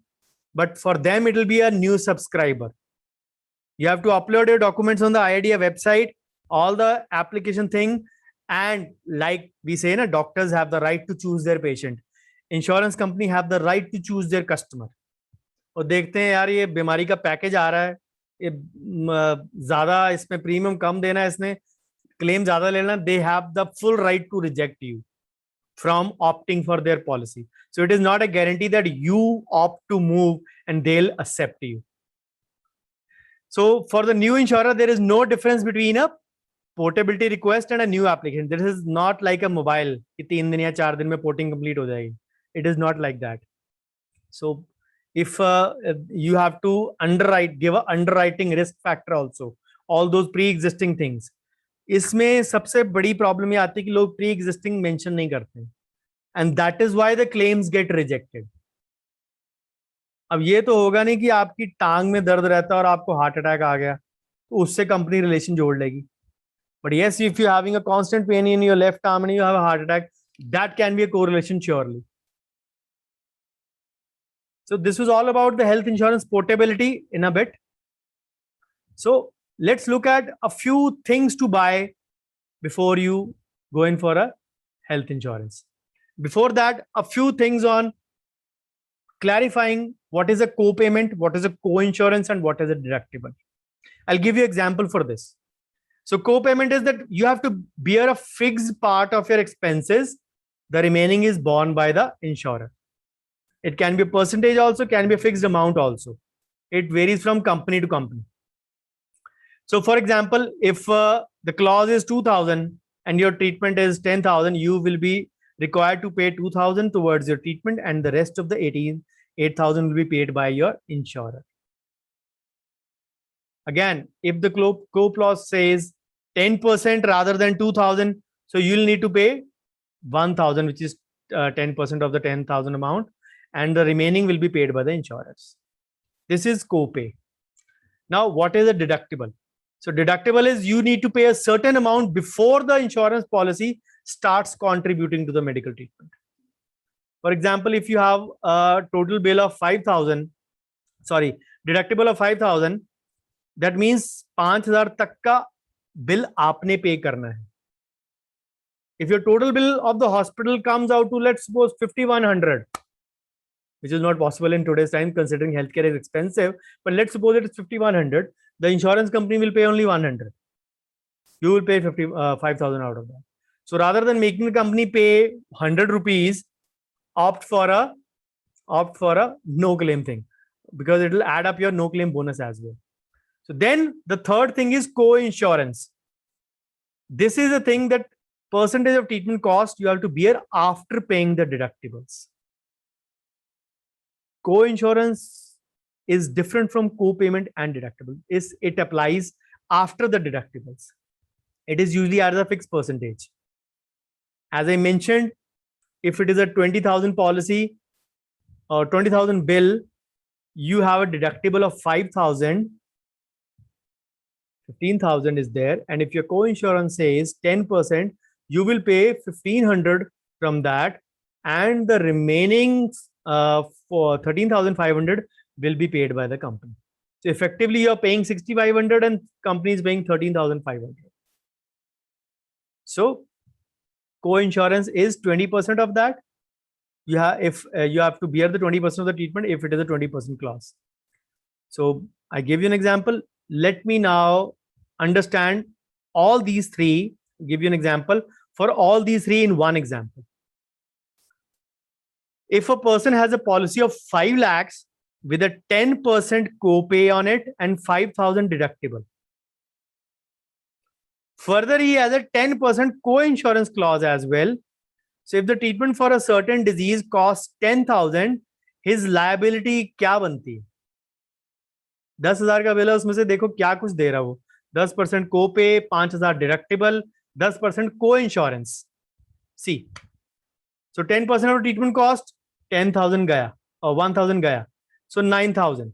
but for them it will be a new subscriber. You have to upload your documents on the IRDAI website, all the application thing, and like we say, na, doctors have the right to choose their patient. Insurance company have the right to choose their customer. और देखते हैं यार ये बीमारी का package आ रहा है, ये ज्यादा इसमें प्रीमियम कम देना है, इसने क्लेम ज्यादा लेना, they have the full right to reject you from opting for their policy. So it is not a guarantee that you opt to move and they'll accept you. So for the new insurer, there is no difference between a portability request and a new application. This is not like a mobile कि 3 दिन या 4 दिन में porting complete हो जाएगी. It is not like that. So if you have to underwrite, give a underwriting risk factor also, all those pre-existing things. इसमें सबसे बड़ी प्रॉब्लम ये आती है कि लोग pre-existing mention नहीं करते, and that is why the claims get rejected. अब ये तो होगा नहीं कि आपकी टांग में दर्द रहता है और आपको हार्ट अटैक आ गया तो उससे कंपनी रिलेशन जोड़ लेगी. But yes, if you having a constant pain in your left arm and you have a heart attack, that can be a correlation surely. So this was all about the health insurance portability in a bit. So let's look at a few things to buy before you go in for a health insurance. Before that, a few things on clarifying what is a co-payment, what is a co-insurance, and what is a deductible. I'll give you example for this. So co-payment is that you have to bear a fixed part of your expenses. The remaining is borne by the insurer. It can be a percentage also, can be a fixed amount also. It varies from company to company. So for example, if the clause is 2000 and your treatment is 10,000, you will be required to pay 2,000 towards your treatment and the rest of the 8,000 will be paid by your insurer. Again, if the co-clause says 10% rather than 2,000, so you'll need to pay 1,000, which is 10% of the 10,000 amount, and the remaining will be paid by the insurers. This is co-pay. Now, what is a deductible? So deductible is you need to pay a certain amount before the insurance policy starts contributing to the medical treatment. For example, if you have a total bill of 5,000, sorry, deductible of 5,000, that means 5,000 तक का bill आपने pay करना है. If your total bill of the hospital comes out to, let's suppose, 5,100, which is not possible in today's time considering healthcare is expensive, but let's suppose it is 5,100, the insurance company will pay only 100. You will pay 5,000 out of that. So rather than making the company pay 100 rupees, opt for a no claim thing, because it will add up your no claim bonus as well. So then the third thing is co-insurance. This is a thing that percentage of treatment cost you have to bear after paying the deductibles. Co-insurance is different from co-payment and deductible. It applies after the deductibles. It is usually at a fixed percentage. As I mentioned, if it is a 20,000 policy or 20,000 bill, you have a deductible of 5,000. 15,000 is there, and if your co-insurance says 10%, you will pay 1,500 from that, and the remaining for 13,500 will be paid by the company. So effectively, you're paying 6,500 and company is paying 13,500. So co-insurance is 20% of that. You have you have to bear the 20% of the treatment if it is a 20% clause. So I give you an example. Let me now understand all these three, give you an example for all these three in one example. If a person has a policy of 5 lakhs with a 10% copay on it and 5,000 deductible. Further, he has a 10% co-insurance clause as well. So if the treatment for a certain disease costs 10,000, his liability क्या बनती है? 10,000 का bill है, उसमें से देखो क्या कुछ दे रहा है वो. 10% co-pay, 5,000 deductible, 10% co-insurance. See, so 10% of treatment cost 10,000 गया और 1,000 गया, so 9,000.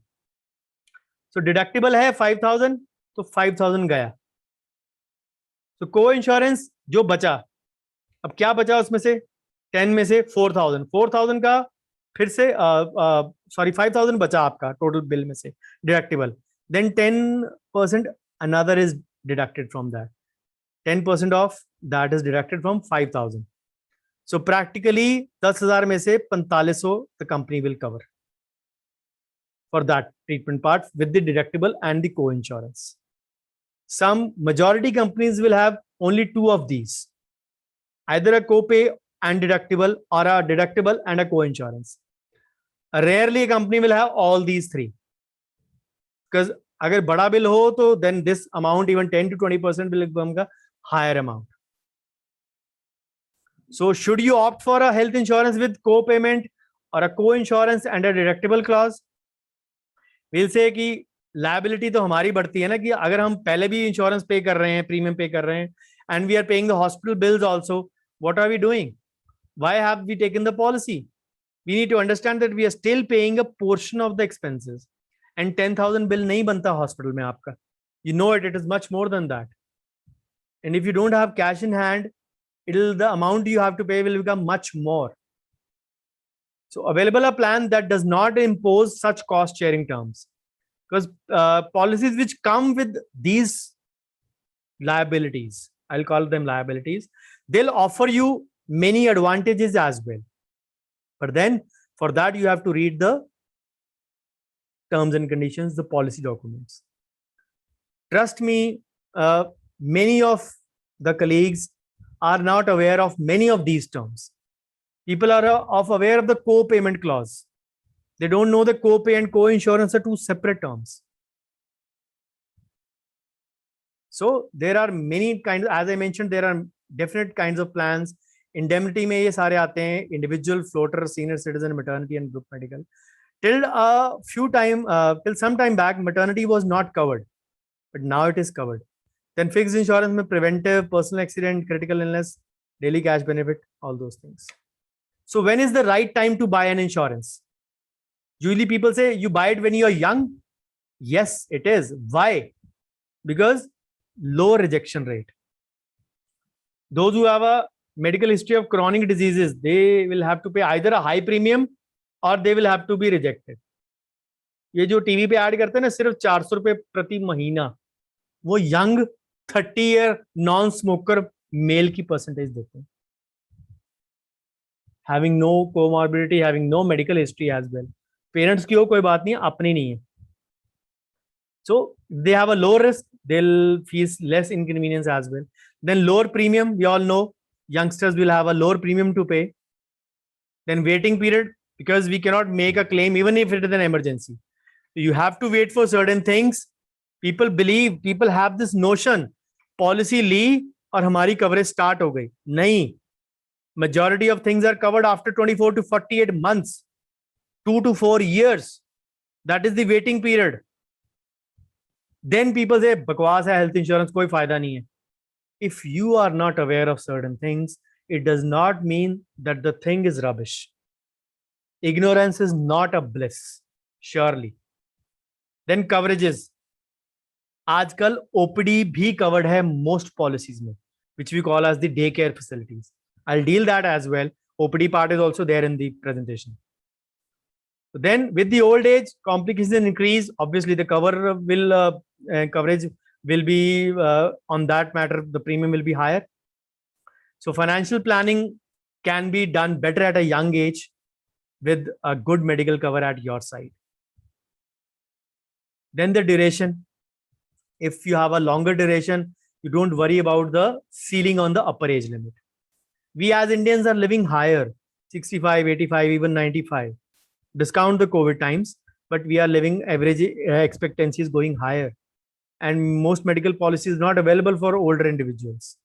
So deductible है 5,000, तो 5,000 गया. So co-insurance जो बचा, अब क्या बचा उसमें से 10 में से 4,000 का फिर से सॉरी 5,000 बचा आपका टोटल बिल में से deductible, then 10% another is deducted from that. 10% of that is deducted from 5,000. So practically 10,000 में से 4,500 the company will cover for that treatment part with the deductible and the co-insurance. Some majority companies will have only two of these, either a co-pay and deductible or a deductible and a co-insurance. Rarely a company will have all these three, because अगर बड़ा bill हो तो then this amount even 10 to 20% will become a higher amount. So should you opt for a health insurance with co-payment or a co-insurance and a deductible clause? We'll say कि liability तो हमारी बढ़ती है ना, कि अगर हम पहले भी इंश्योरेंस पे कर रहे हैं, प्रीमियम पे कर रहे हैं, and we are paying the hospital bills also, what are we doing? Why have we taken the policy? we need to understand that we are still paying a portion of the expenses. And 10,000 bill nahi banta hospital mein aapka. You know it is much more than that. And if you don't have cash in hand, the amount you have to pay will become much more. So available a plan that does not impose such cost sharing terms, because policies which come with these liabilities, I'll call them liabilities, they'll offer you many advantages as well. But then for that, you have to read the terms and conditions, the policy documents. Trust me, many of the colleagues are not aware of many of these terms. People are aware of the co-payment clause. They don't know the co-pay and co-insurance are two separate terms. So there are many kinds, as I mentioned, there are different kinds of plans. Indemnity में ये सारे आते हैं, individual, floater, senior citizen, maternity and group medical. Till some time back, maternity was not covered, but now it is covered. Then fixed insurance में preventive, personal accident, critical illness, daily cash benefit, all those things. So when is the right time to buy an insurance? Usually people say you buy it when you are young. Yes, it is. Why? Because low rejection rate. Those who have a medical history of chronic diseases, they will have to pay either a high premium or they will have to be rejected. ये जो TV पे add करते हैं ना सिर्फ 400 रुपए प्रति महीना, वो young 30-year non smoker male की परसेंटेज देते हैं, having no comorbidity, having no medical history as well. Parents की हो कोई बात नहीं, अपनी नहीं है. So they have a low risk, they'll face less inconvenience as well. Then lower premium, we all know youngsters will have a lower premium to pay. Then waiting period, because we cannot make a claim even if it is an emergency. You have to wait for certain things. People have this notion, policy ली और हमारी coverage start हो गई. नहीं. Majority of things are covered after 24 to 48 months, 2 to 4 years. That is the waiting period. Then people say, bakwas hai health insurance, koi fayda nahi hai. If you are not aware of certain things, it does not mean that the thing is rubbish. Ignorance is not a bliss, surely. Then coverages. आजकल OPD भी covered है most policies में, which we call as the daycare facilities. I'll deal that as well. OPD part is also there in the presentation. So then with the old age, complications increase. Obviously, the coverage will be on that matter. The premium will be higher. So financial planning can be done better at a young age with a good medical cover at your side. Then the duration. If you have a longer duration, you don't worry about the ceiling on the upper age limit. We as Indians are living higher, 65, 85, even 95. Discount the COVID times, but we are living average expectancy is going higher. And most medical policies not available for older individuals.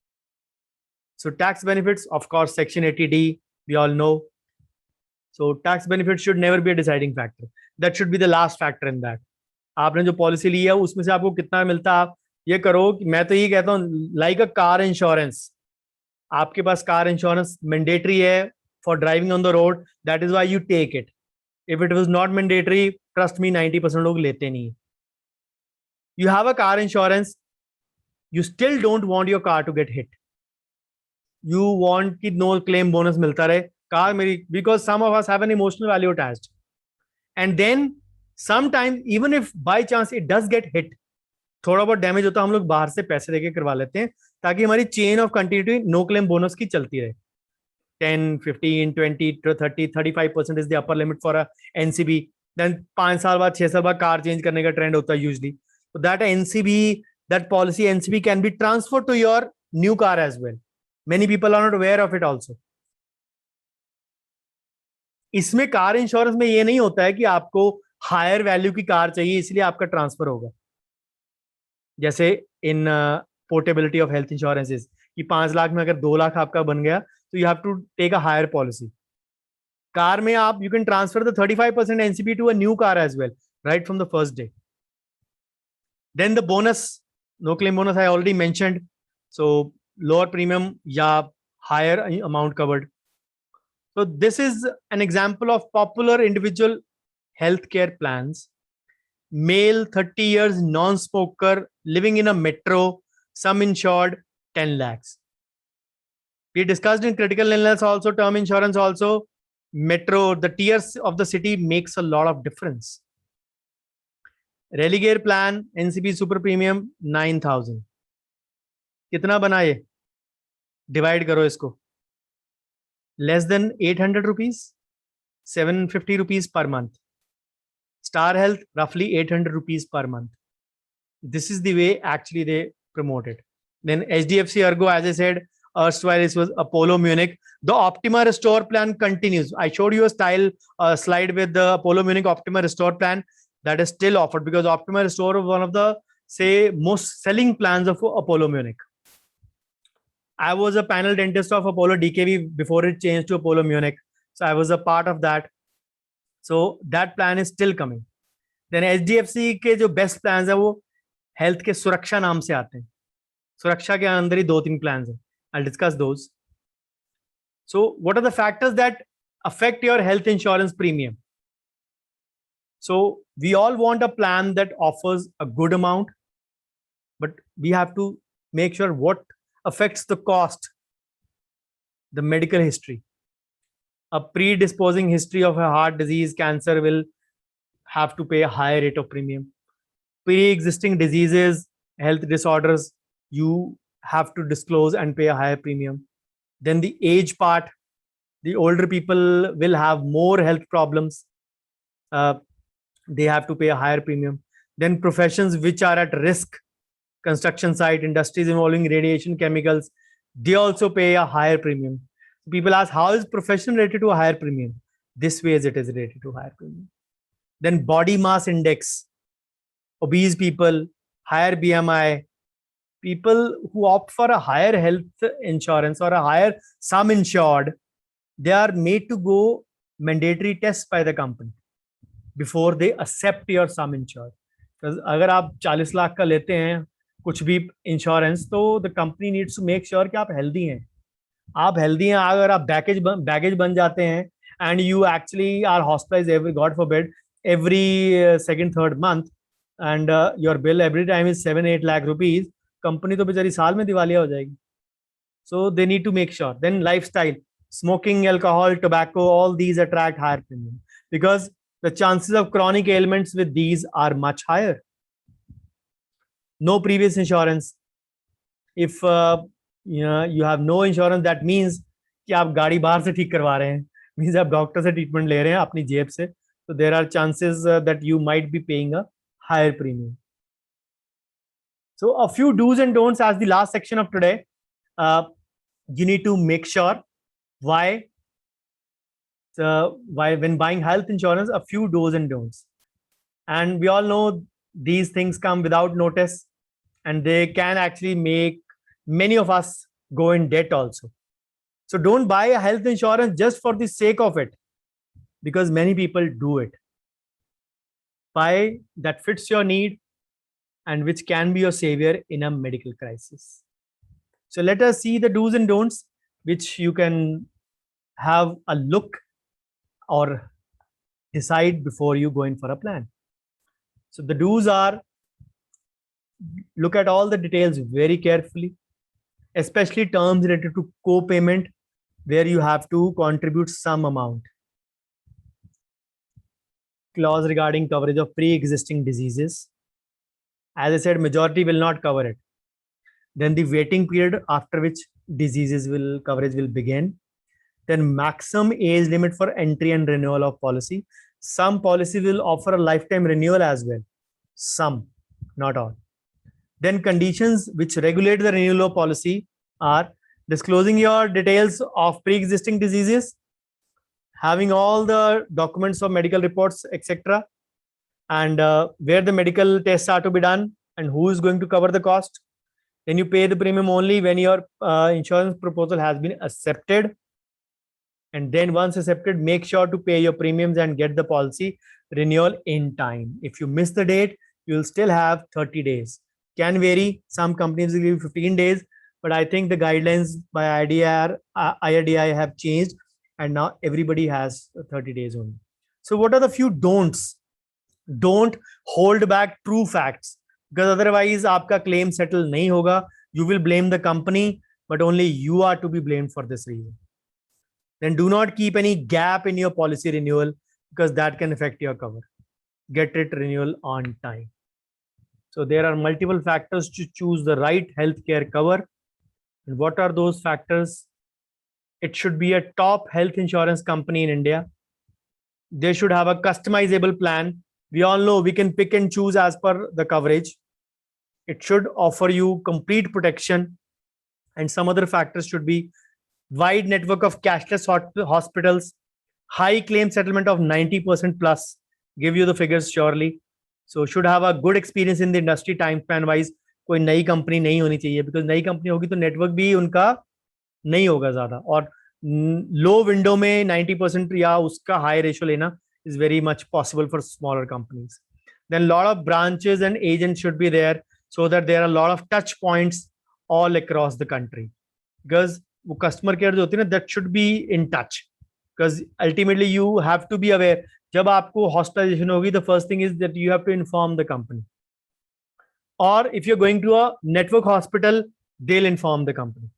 So tax benefits, of course, Section 80D, we all know. So tax benefits should never be a deciding factor. That should be the last factor in that. आपने जो policy ली है उसमें से आपको कितना मिलता है, आप ये करो कि मैं तो ये कहता हूँ लाइक अ कार इंश्योरेंस. आपके पास कार इंश्योरेंस मैंडेटरी है for driving on the road, that is why you take it. If it was not mandatory, trust me 90% लोग लेते नहीं. You have a car insurance, you still don't want your car to get hit. You want कि no claim bonus मिलता रहे car मेरी, because some of us have an emotional value attached. And then sometimes even if by chance it does get hit, थोड़ा बहुत damage होता है, हम लोग बाहर से पैसे देके करवा लेते हैं ताकि हमारी chain of continuity no claim bonus की चलती रहे. 10, 15, 20, 30, 35% is the upper limit for a NCB. Then 5 साल बाद 6 साल बाद कार चेंज करने का ट्रेंड होता है usually. So that NCB, that policy NCB can be transferred to your new car as well. Many people are not aware of it also. इसमें car insurance में ये नहीं होता है कि आपको हायर वैल्यू की कार चाहिए इसलिए आपका ट्रांसफर होगा. जैसे इन पोर्टेबिलिटी ऑफ हेल्थ इंश्योरेंसेस कि 5 लाख में अगर 2 लाख आपका बन गया तो you have to take a higher policy. Car में आप you can transfer the 35% NCB to a new car as well right from the first day. Then the bonus, no claim bonus I already mentioned. So lower premium या higher amount covered. So this is an example of popular individual healthcare plans. Male, 30 years, non-smoker, living in a metro, sum insured, 10 lakhs. We discussed in critical illness also, term insurance also. Metro, the tiers of the city makes a lot of difference. Religare plan, NCP super premium, 9,000. कितना बना ये? Divide करो इसको. Less than 800 rupees, 750 rupees per month. Star Health, roughly 800 rupees per month. This is the way actually they promote it. Then HDFC Ergo, as I said, erstwhile this was Apollo Munich. The Optima Restore plan continues. I showed you a slide with the Apollo Munich Optima Restore plan that is still offered, because Optima Restore is one of the, say, most selling plans of Apollo Munich. I was a panel dentist of Apollo DKV before it changed to Apollo Munich. So I was a part of that. So that plan is still coming. Then HDFC के जो best plans है वो health के सुरक्षा नाम से आते हैं. सुरक्षा के अंदर ही 2-3 plans हैं. I'll discuss those. So what are the factors that affect your health insurance premium? So we all want a plan that offers a good amount, but we have to make sure what affects the cost. The medical history. A predisposing history of a heart disease, cancer will have to pay a higher rate of premium. Pre-existing diseases, health disorders, you have to disclose and pay a higher premium. Then the age part, the older people will have more health problems. They have to pay a higher premium. Then professions which are at risk, construction site, industries involving radiation, chemicals, they also pay a higher premium. People ask, how is profession rated to a higher premium? This way it is rated to higher premium. Then body mass index, obese people, higher BMI, people who opt for a higher health insurance or a higher sum insured, they are made to go mandatory tests by the company before they accept your sum insured. Because अगर आप 40 लाख का लेते हैं कुछ भी insurance, तो the company needs to make sure कि आप healthy हैं. आप healthy हैं, अगर आप baggage बन जाते हैं and you actually are hospitalized every, God forbid, every second, third month, and your bill every time is 7-8 lakh rupees, company तो बेचारी साल में दिवालिया हो जाएगी. So they need to make sure. Then lifestyle, smoking, alcohol, tobacco, all these attract higher premium because the chances of chronic ailments with these are much higher. No previous insurance. If you have no insurance, that means कि आप गाड़ी बाहर से ठीक करवा रहे हैं, means आप डॉक्टर से ट्रीटमेंट ले रहे हैं अपनी जेब से. So there are chances that you might be paying a higher premium. So a few do's and don'ts as the last section of today. You need to make sure why when buying health insurance, a few do's and don'ts. And we all know these things come without notice and they can actually make many of us go in debt also. So don't buy a health insurance just for the sake of it, because many people do it. Buy that fits your need and which can be your savior in a medical crisis. So let us see the do's and don'ts, which you can have a look or decide before you go in for a plan. So the do's are, look at all the details very carefully, especially terms related to co-payment, where you have to contribute some amount. Clause regarding coverage of pre-existing diseases. As I said, majority will not cover it. Then the waiting period after which coverage will begin. Then maximum age limit for entry and renewal of policy. Some policy will offer a lifetime renewal as well. Some, not all. Then conditions which regulate the renewal of policy are disclosing your details of pre-existing diseases, having all the documents of medical reports, etc., and where the medical tests are to be done and who is going to cover the cost. Then you pay the premium only when your insurance proposal has been accepted. And then once accepted, make sure to pay your premiums and get the policy renewal in time. If you miss the date, you'll still have 30 days. Can vary. Some companies will give you 15 days, but I think the guidelines by IRDAI have changed. and now everybody has 30 days only. So what are the few don'ts? Don't hold back true facts, because otherwise आपका claim settle नहीं होगा. You will blame the company, but only you are to be blamed for this reason. Then do not keep any gap in your policy renewal, because that can affect your cover. Get it renewal on time. So there are multiple factors to choose the right healthcare cover. And what are those factors? It should be a top health insurance company in India. They should have a customizable plan. We all know we can pick and choose as per the coverage. It should offer you complete protection. And some other factors should be wide network of cashless hospitals, high claim settlement of 90% plus. Give you the figures surely. So should have a good experience in the industry time span wise. कोई नई company नहीं होनी चाहिए, because नई company होगी तो network भी उनका नहीं होगा ज्यादा, और लो विंडो में 90% या उसका हाई रेशियो लेना is very much possible for smaller companies. Then a lot of branches and agents should be there, so that there are a lot of touch points all across the country, because वो customer care जो होती है ना, that should be in touch, because ultimately you have to be aware. जब आपको hospitalization होगी, the first thing is that you have to inform the company, or if you're going to a network hospital, they'll inform the company.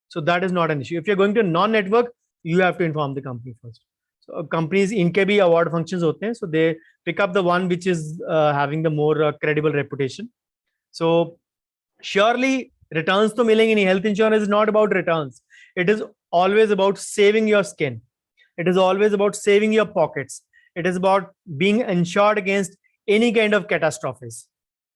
So that is not an issue. If you're going to a non-network, you have to inform the company first. So companies इनके भी award functions होते हैं, so they pick up the one which is having the more credible reputation. So surely returns तो मिलेंगे नहीं. Health insurance is not about returns. It is always about saving your skin. It is always about saving your pockets. It is about being insured against any kind of catastrophes.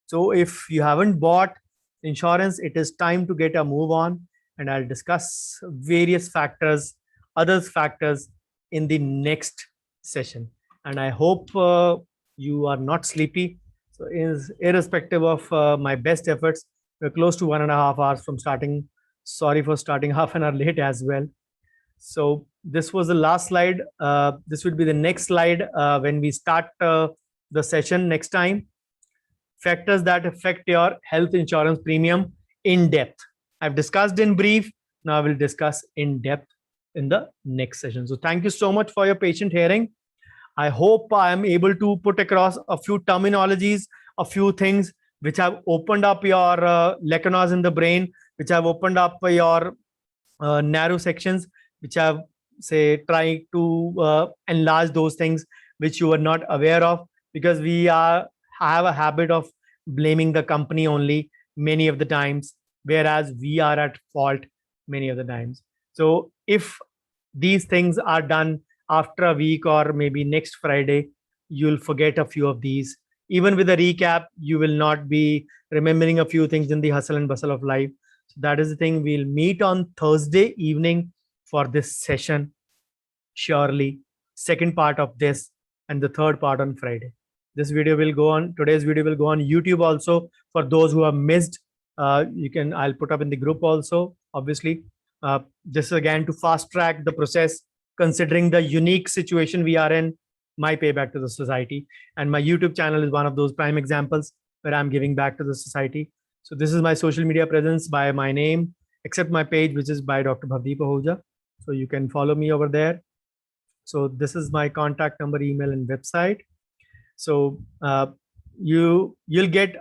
So if you haven't bought insurance, it is time to get a move on, and I'll discuss various factors, other factors in the next session. And I hope you are not sleepy. So irrespective of my best efforts, we're close to 1.5 hours from starting. Sorry for starting half an hour late as well. So this was the last slide. This will be the next slide when we start the session next time. Factors that affect your health insurance premium in depth. I've discussed in brief. Now I will discuss in depth in the next session. So thank you so much for your patient hearing. I hope I am able to put across a few terminologies, a few things which have opened up your lecanos in the brain, which have opened up your narrow sections, which have say trying to enlarge those things which you were not aware of, because we have a habit of blaming the company only many of the times, whereas we are at fault many of the times. So if these things are done after a week or maybe next Friday, you'll forget a few of these. Even with a recap, you will not be remembering a few things in the hustle and bustle of life. So that is the thing. We'll meet on Thursday evening for this session, surely. Second part of this, and the third part on Friday. This video will go on, today's video will go on YouTube also. For those who have missed, I'll put up in the group also, obviously. This is again to fast track the process, considering the unique situation we are in, my payback to the society. And my YouTube channel is one of those prime examples where I'm giving back to the society. So this is my social media presence by my name, except my page, which is by Dr. Bhavdeep Ahuja. So you can follow me over there. So this is my contact number, email, and website. So you'll get,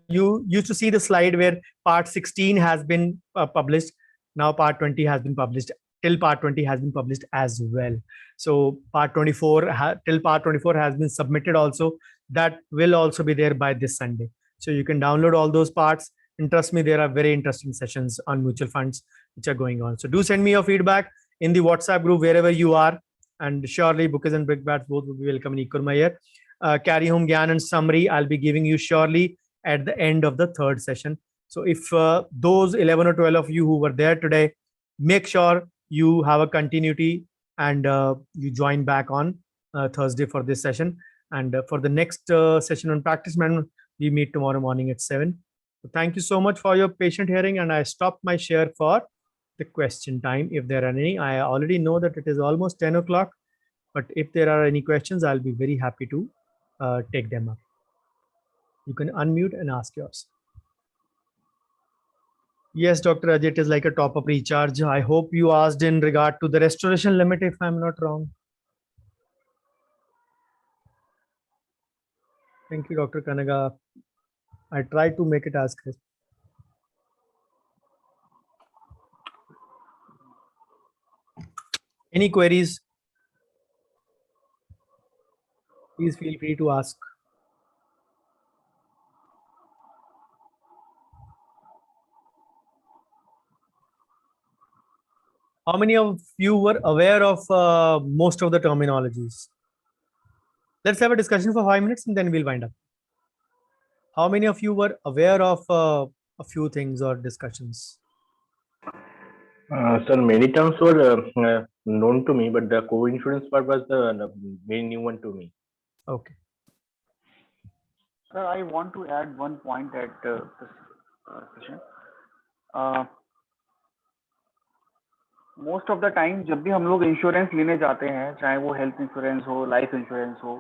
you used to see the slide where part 16 has been published. Now part 20 has been published. Till part 20 has been published as well. So part 24 till part 24 has been submitted also. That will also be there by this Sunday. So you can download all those parts. And trust me, there are very interesting sessions on mutual funds which are going on. So do send me your feedback in the WhatsApp group wherever you are. And surely Bookers and Brickbats both will be welcome in equal measure. Carry home Gyan and summary I'll be giving you surely at the end of the third session. So if those 11 or 12 of you who were there today, make sure you have a continuity and you join back on Thursday for this session. And for the next session on practice management, we meet tomorrow morning at 7. So thank you so much for your patient hearing, and I stopped my share for the question time. If there are any, I already know that it is almost 10 o'clock, but if there are any questions, I'll be very happy to take them up. You can unmute and ask yours. Yes, Dr. Ajay, it is like a top-up recharge. I hope you asked in regard to the restoration limit, if I'm not wrong. Thank you, Dr. Kanaga. I tried to make it as crisp. Any queries? Please feel free to ask. How many of you were aware of most of the terminologies? Let's have a discussion for 5 minutes and then we'll wind up. How many of you were aware of a few things or discussions? Sir, many terms were known to me, but the co-insurance part was the very new one to me. Okay. Sir, I want to add one point at this session. Most of the time जब भी हम लोग insurance लेने जाते हैं, चाहे वो health insurance हो, लाइफ इंश्योरेंस हो,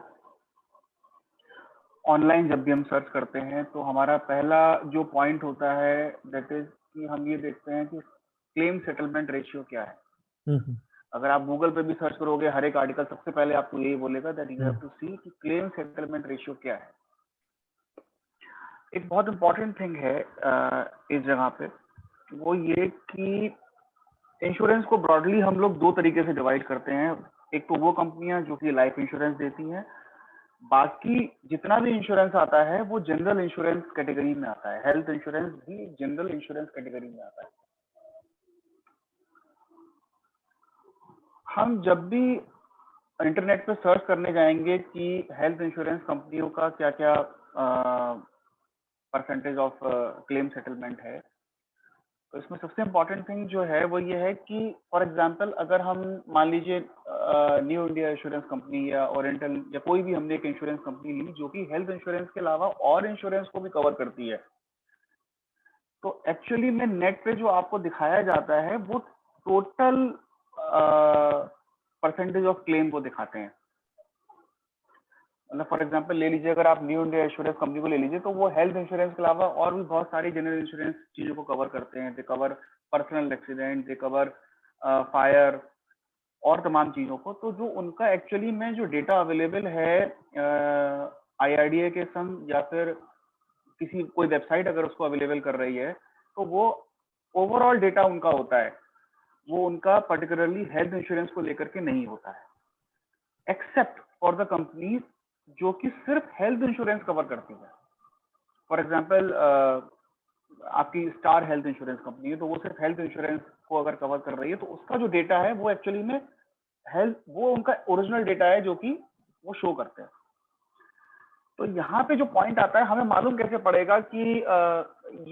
ऑनलाइन जब भी हम सर्च करते हैं तो हमारा पहला जो पॉइंट होता है दैट इज कि हम ये देखते हैं कि क्लेम सेटलमेंट रेशियो क्या है। अगर आप गूगल पे भी सर्च करोगे, हर एक आर्टिकल सबसे पहले आपको यही बोलेगा दैट यू हैव टू सी कि क्लेम सेटलमेंट रेशियो क्या है। एक बहुत इंपॉर्टेंट थिंग है इस जगह पे, वो ये कि इंश्योरेंस को ब्रॉडली हम लोग दो तरीके से डिवाइड करते हैं। एक तो वो कंपनियां जो कि लाइफ इंश्योरेंस देती हैं, बाकी जितना भी इंश्योरेंस आता है वो जनरल इंश्योरेंस कैटेगरी में आता है। हेल्थ इंश्योरेंस भी जनरल इंश्योरेंस कैटेगरी में आता है। हम जब भी इंटरनेट पे सर्च करने जाएंगे कि हेल्थ इंश्योरेंस कंपनियों का क्या क्या परसेंटेज ऑफ क्लेम सेटलमेंट है, तो इसमें सबसे इम्पोर्टेंट थिंग जो है वो ये है कि फॉर एग्जांपल अगर हम मान लीजिए न्यू इंडिया इंश्योरेंस कंपनी या ओरिएंटल या कोई भी हमने एक इंश्योरेंस कंपनी ली जो कि हेल्थ इंश्योरेंस के अलावा और इंश्योरेंस को भी कवर करती है, तो एक्चुअली में नेट पे जो आपको दिखाया जाता है वो टोटल परसेंटेज ऑफ क्लेम को दिखाते हैं। मतलब फॉर एग्जांपल ले लीजिए, अगर आप न्यू इंडिया इंश्योरेंस कंपनी को ले लीजिए तो वो हेल्थ इंश्योरेंस के अलावा और भी बहुत सारी जनरल इंश्योरेंस चीजों को कवर करते हैं। दे कवर पर्सनल एक्सीडेंट, दे कवर फायर और तमाम चीजों को। तो जो उनका एक्चुअली में जो डेटा अवेलेबल है IRDA के संग या फिर किसी कोई वेबसाइट अगर उसको अवेलेबल कर रही है, तो वो ओवरऑल डेटा उनका होता है, वो उनका पर्टिकुलरली हेल्थ इंश्योरेंस को लेकर के नहीं होता है, एक्सेप्ट फॉर द कंपनीज जो कि सिर्फ हेल्थ इंश्योरेंस कवर करती है। फॉर एग्जांपल आपकी स्टार हेल्थ इंश्योरेंस कंपनी है, तो वो सिर्फ हेल्थ इंश्योरेंस को अगर कवर कर रही है तो उसका जो डेटा है वो एक्चुअली में हेल्थ, वो उनका ओरिजिनल डेटा है जो कि वो शो करते हैं। तो यहाँ पे जो पॉइंट आता है, हमें मालूम कैसे पड़ेगा कि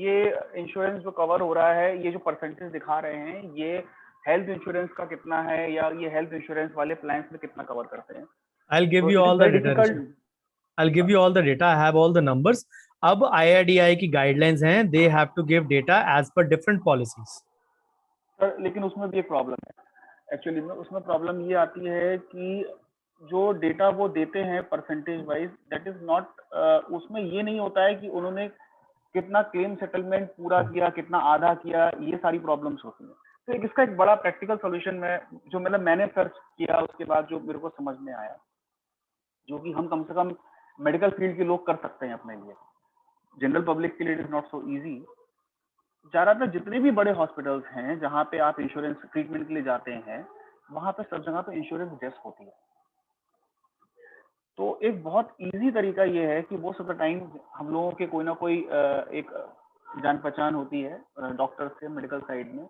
ये इंश्योरेंस जो कवर हो रहा है, ये जो परसेंटेज दिखा रहे हैं, ये हेल्थ इंश्योरेंस का कितना है या ये हेल्थ इंश्योरेंस वाले प्लान्स में कितना कवर करते हैं। I'll give you all the data. I'll give you all the data. I have all the numbers. अब IRDAI की guidelines हैं, they have to give data as per different policies. Sir लेकिन उसमें भी एक प्रॉब्लम है एक्चुअली में। उसमें प्रॉब्लम ये आती है कि जो डेटा वो देते हैं percentage wise, that is not, उसमें ये नहीं होता है कि उन्होंने कितना क्लेम सेटलमेंट पूरा किया, कितना आधा किया, ये सारी प्रॉब्लम्स होती हैं। तो इसका एक बड़ा प्रैक्टिकल सोल्यूशन में जो मतलब मैंने सर्च किया उसके बाद जो मेरे को समझ में आया, जो कि हम कम से कम मेडिकल फील्ड के लोग कर सकते हैं अपने लिए, जनरल पब्लिक के लिए it is not so easy. ज्यादातर जितने भी बड़े हॉस्पिटल्स हैं जहाँ पे आप इंश्योरेंस ट्रीटमेंट के लिए जाते हैं, वहां पे सब जगह पे इंश्योरेंस डेस्क होती है। तो एक बहुत इजी तरीका ये है कि मोस्ट ऑफ द टाइम हम लोगों के कोई ना कोई एक जान पहचान होती है डॉक्टर से मेडिकल साइड में।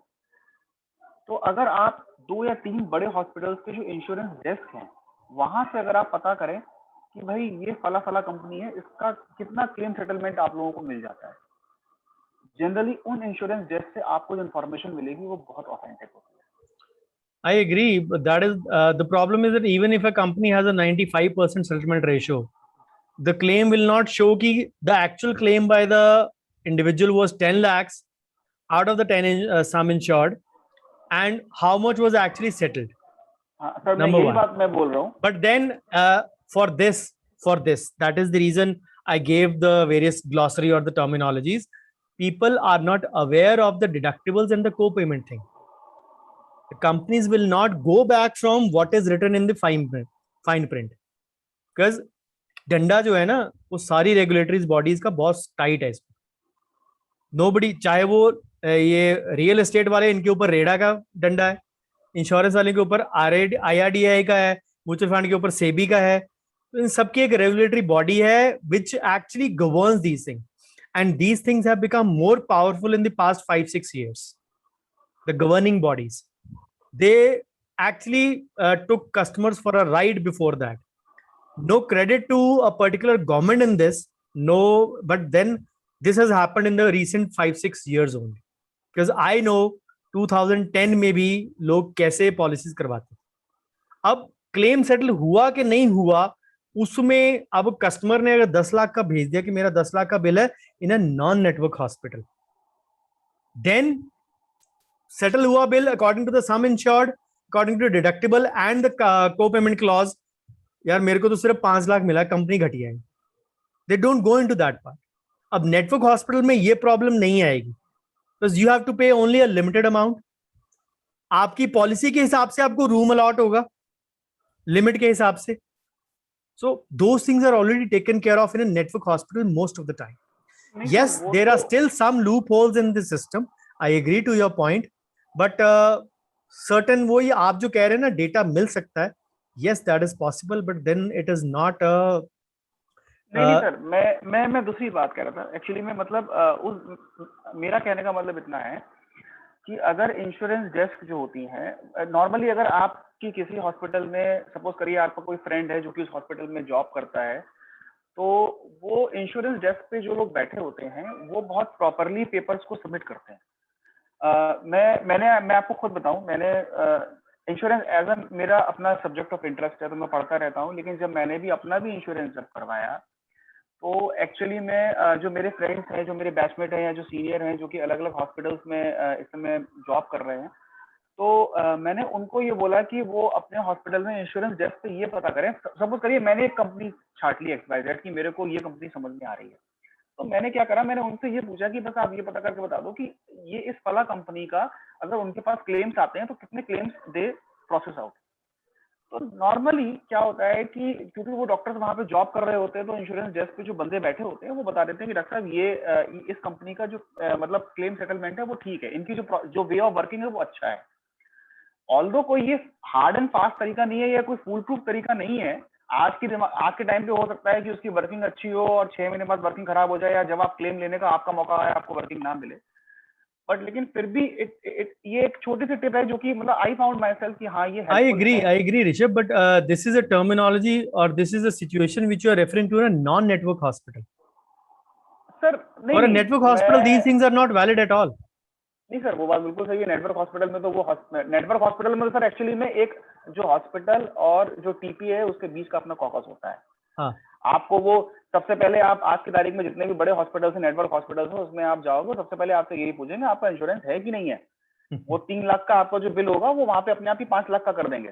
तो अगर आप 2 या 3 बड़े हॉस्पिटल्स के जो इंश्योरेंस डेस्क हैं वहां से अगर आप पता करें कि भाई ये फला फला कंपनी है, इसका कितना क्लेम सेटलमेंट आप लोगों को मिल जाता है, जनरली उन इंश्योरेंस डेस्क से आपको जो इन्फॉर्मेशन मिलेगी वो बहुत ऑथेंटिक होती है। I agree, but that is the problem is that even if a company has a 95% settlement ratio, the claim will not show ki the actual claim by the individual was 10 lakhs out of the 10 sum insured and how much was actually settled. Sir मैं यही बात मैं बोल रहा हूँ। But then for this, that is the reason I gave the various glossary or the terminologies. people are not aware of the deductibles and the co-payment thing. The companies will not go back from what is written in the fine print because डंडा जो है ना वो सारी regulatory bodies का बहुत tight है इसमें. नोबडी, चाहे वो ये रियल एस्टेट वाले, इनके ऊपर रेडा का डंडा है, इंश्योरेंस वाले के ऊपर IRDAI का है, म्यूचुअल फंड के ऊपर सेबी का है. तो इन सबकी एक रेगुलेटरी बॉडी है which actually governs these things, and these things have become more powerful in the past 5-6 years. The governing bodies, they actually took customers for a ride before that. No credit to a particular government in this, no, but then this has happened in the recent 5-6 years only, because I know 2010 में भी लोग कैसे policies करवाते. अब claim settle हुआ कि नहीं हुआ उसमें, अब कस्टमर ने अगर 10 लाख का भेज दिया कि मेरा 10 लाख का बिल है in a non network hospital, then settle हुआ bill according to the sum insured, according to deductible and the co payment clause. यार मेरे को तो सिर्फ 5 लाख मिला, कंपनी घटिया है. They don't go into that part. अब नेटवर्क हॉस्पिटल में ये प्रॉब्लम नहीं आएगी, बिकॉज यू हैव टू पे ओनली अ लिमिटेड अमाउंट. आपकी पॉलिसी के हिसाब से आपको रूम अलॉट होगा, लिमिट के हिसाब से. So those things are already taken care of in a network hospital most of the time. Yes, there are still some loopholes in the system. I agree to your point, but certain वो ये आप जो कह रहे हैं ना data मिल सकता है, yes that is possible, but then it is not a नहीं सर, मैं दूसरी बात कह रहा था एक्चुअली में. मतलब मेरा कहने का मतलब इतना है कि अगर इंश्योरेंस डेस्क जो होती हैं नॉर्मली, अगर आपकी किसी हॉस्पिटल में सपोज करिए आपका कोई फ्रेंड है जो कि उस हॉस्पिटल में जॉब करता है, तो वो इंश्योरेंस डेस्क पे जो लोग बैठे होते हैं वो बहुत प्रॉपरली पेपर्स को सबमिट करते हैं. मैं आपको खुद बताऊं, मैंने इंश्योरेंस एज अ मेरा अपना सब्जेक्ट ऑफ इंटरेस्ट है तो मैं पढ़ता रहता हूं, लेकिन जब मैंने भी अपना भी इंश्योरेंस जब करवाया तो एक्चुअली में जो मेरे फ्रेंड्स हैं, जो मेरे बैचमेट हैं या जो सीनियर हैं जो कि अलग अलग हॉस्पिटल्स में इस समय जॉब कर रहे हैं, तो मैंने उनको ये बोला कि वो अपने हॉस्पिटल में इंश्योरेंस डेस्क पे ये पता करें. सपोज करिए मैंने एक कंपनी छाट ली XYZ कि मेरे को ये कंपनी समझ में आ रही है, तो मैंने क्या करा, मैंने उनसे ये पूछा कि बस आप ये पता करके बता दो कि ये इस फला कंपनी का अगर उनके पास क्लेम्स आते हैं तो कितने क्लेम्स दे प्रोसेस आउट. तो नॉर्मली क्या होता है कि क्योंकि वो डॉक्टर्स वहां पे जॉब कर रहे होते हैं, तो इंश्योरेंस डेस्क पे जो बंदे बैठे होते हैं वो बता देते हैं कि डॉक्टर साहब ये इस कंपनी का जो मतलब क्लेम सेटलमेंट है वो ठीक है, इनकी जो वे ऑफ वर्किंग है वो अच्छा है. ऑल्दो कोई ये हार्ड एंड फास्ट तरीका नहीं है या कोई फूल प्रूफ तरीका नहीं है. आज के टाइम पे हो सकता है कि उसकी वर्किंग अच्छी हो और 6 महीने बाद वर्किंग खराब हो जाए, या जब आप क्लेम लेने का आपका मौका आए आपको वर्किंग ना मिले. बट लेकिन फिर भी ये एक छोटी सी टिप है जो कि मतलब आई फाउंड माई सेल्फ कि हाँ ये I agree Rishabh, but this is a terminology or this is a situation which you are referring to in a non-network hospital. Sir नहीं, For a network hospital these things are not valid at all. नहीं sir, वो बात बिल्कुल सही है. Network hospital में तो network hospital में तो सर एक्चुअली में एक जो हॉस्पिटल और जो TPA है उसके बीच का अपना कॉकस होता है. हाँ. आपको वो सबसे पहले आप आज की तारीख में जितने भी बड़े हॉस्पिटल्स हैं, नेटवर्क हॉस्पिटल्स हैं, उसमें आप जाओगे सबसे पहले आपसे यही पूछेंगे आपका इंश्योरेंस है कि नहीं है. वो 3 लाख का आपका जो बिल होगा वो वहां पे अपने आप ही 5 लाख का कर देंगे.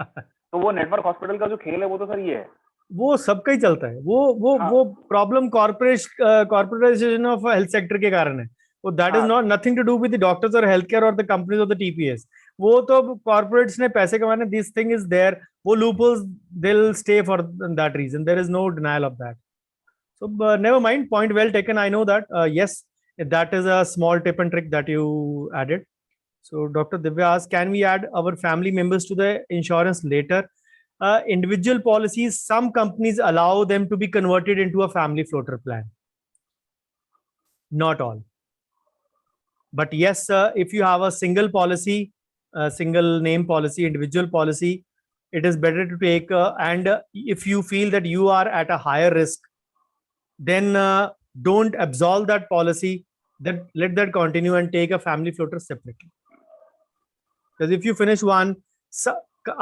तो वो नेटवर्क हॉस्पिटल का जो खेल है वो तो सर ये है, वो सबका ही चलता है. वो problem corporatisation of health sector के कारण है. वो that is not nothing to do with the doctors और हेल्थ केयर और द कंपनीज और द TPAs. वो तो कॉर्पोरेट्स ने पैसे कमाने, दिस थिंग इज देयर, वो loopholes they will stay for that reason. There is no denial of that. So never mind, point well taken. I know that. Yes, that is a small tip and trick that you added. So Dr. Divya asks, can we add our family members to the insurance later? Individual policies, some companies allow them to be converted into a family floater plan. Not all. But yes, if you have a single policy, single name policy, individual policy, it is better to take, and if you feel that you are at a higher risk, then don't absolve that policy, then let that continue and take a family floater separately. Because if you finish one,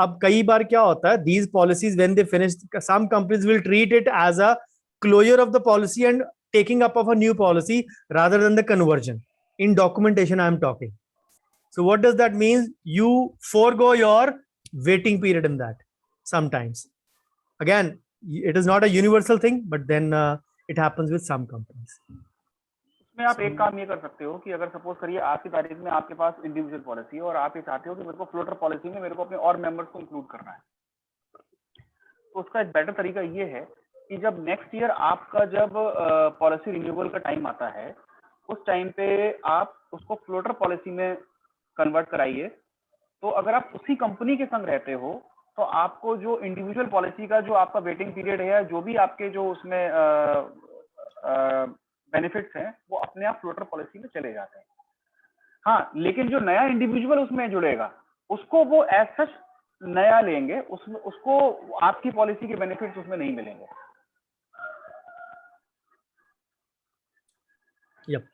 अब कई बार क्या होता है, these policies when they finish, some companies will treat it as a closure of the policy and taking up of a new policy rather than the conversion. In documentation I am talking. So what does that mean? You forego your waiting period in that sometimes. Again, it is not a universal thing, but then it happens with some companies. इसमें आप एक काम ये कर सकते हो कि अगर सपोज करिए आज की तारीख में आपके पास इंडिविजुअल पॉलिसी है और आप ये चाहते हो कि मेरे को फ्लोटर पॉलिसी में मेरे को अपने और मेंबर्स को इंक्लूड करना है, तो उसका एक बेटर तरीका ये है कि जब नेक्स्ट ईयर आपका जब पॉलिसी रिन्यूअल का टाइम आता है, उस टाइम पे आप उसको फ्लोटर पॉलिसी में कन्वर्ट कराइए। तो अगर आप उसी कंपनी के संग रहते हो तो आपको जो इंडिविजुअल पॉलिसी का जो आपका वेटिंग पीरियड है, जो भी आपके जो उसमें बेनिफिट्स हैं, वो अपने आप फ्लोटर पॉलिसी में चले जाते हैं। हाँ, लेकिन जो नया इंडिविजुअल उसमें जुड़ेगा उसको वो एज सच नया लेंगे, उसमें उसको आपकी पॉलिसी के बेनिफिट्स उसमें नहीं मिलेंगे। Yep.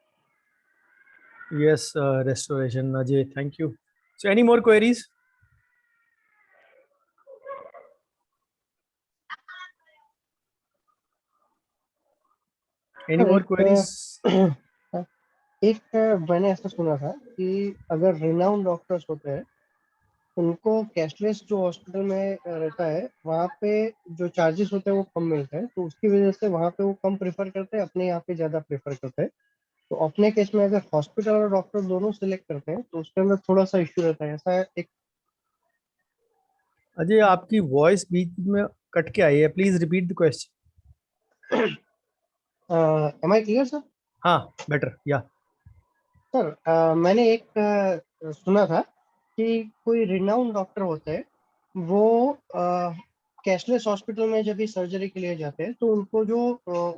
Yes, restoration, Ajay. Thank you. So, any more queries? Any more queries? एक मैंने ऐसा सुना था कि अगर रिनाउंड डॉक्टर्स होते हैं उनको कैशलेस जो हॉस्पिटल में रहता है वहाँ पे जो चार्जेस होते हैं वो कम मिलते हैं, तो उसकी वजह से वहाँ पे वो कम प्रेफर करते हैं, अपने यहाँ पे ज्यादा प्रेफर करते हैं। तो अपने केस में अगर हॉस्पिटल और डॉक्टर दोनों सिलेक्ट करते हैं तो उसके अंदर थोड़ा सा इश्यू रहता है। ऐसा एक अजय, आपकी वॉइस बीच में कट के आई है, please repeat the question. Am I clear sir? हाँ, बेटर, या। सर मैंने एक सुना था कि कोई रिनाउंड डॉक्टर होते हैं, वो कैशलेस हॉस्पिटल में जब भी सर्जरी के लिए जाते हैं तो उनको जो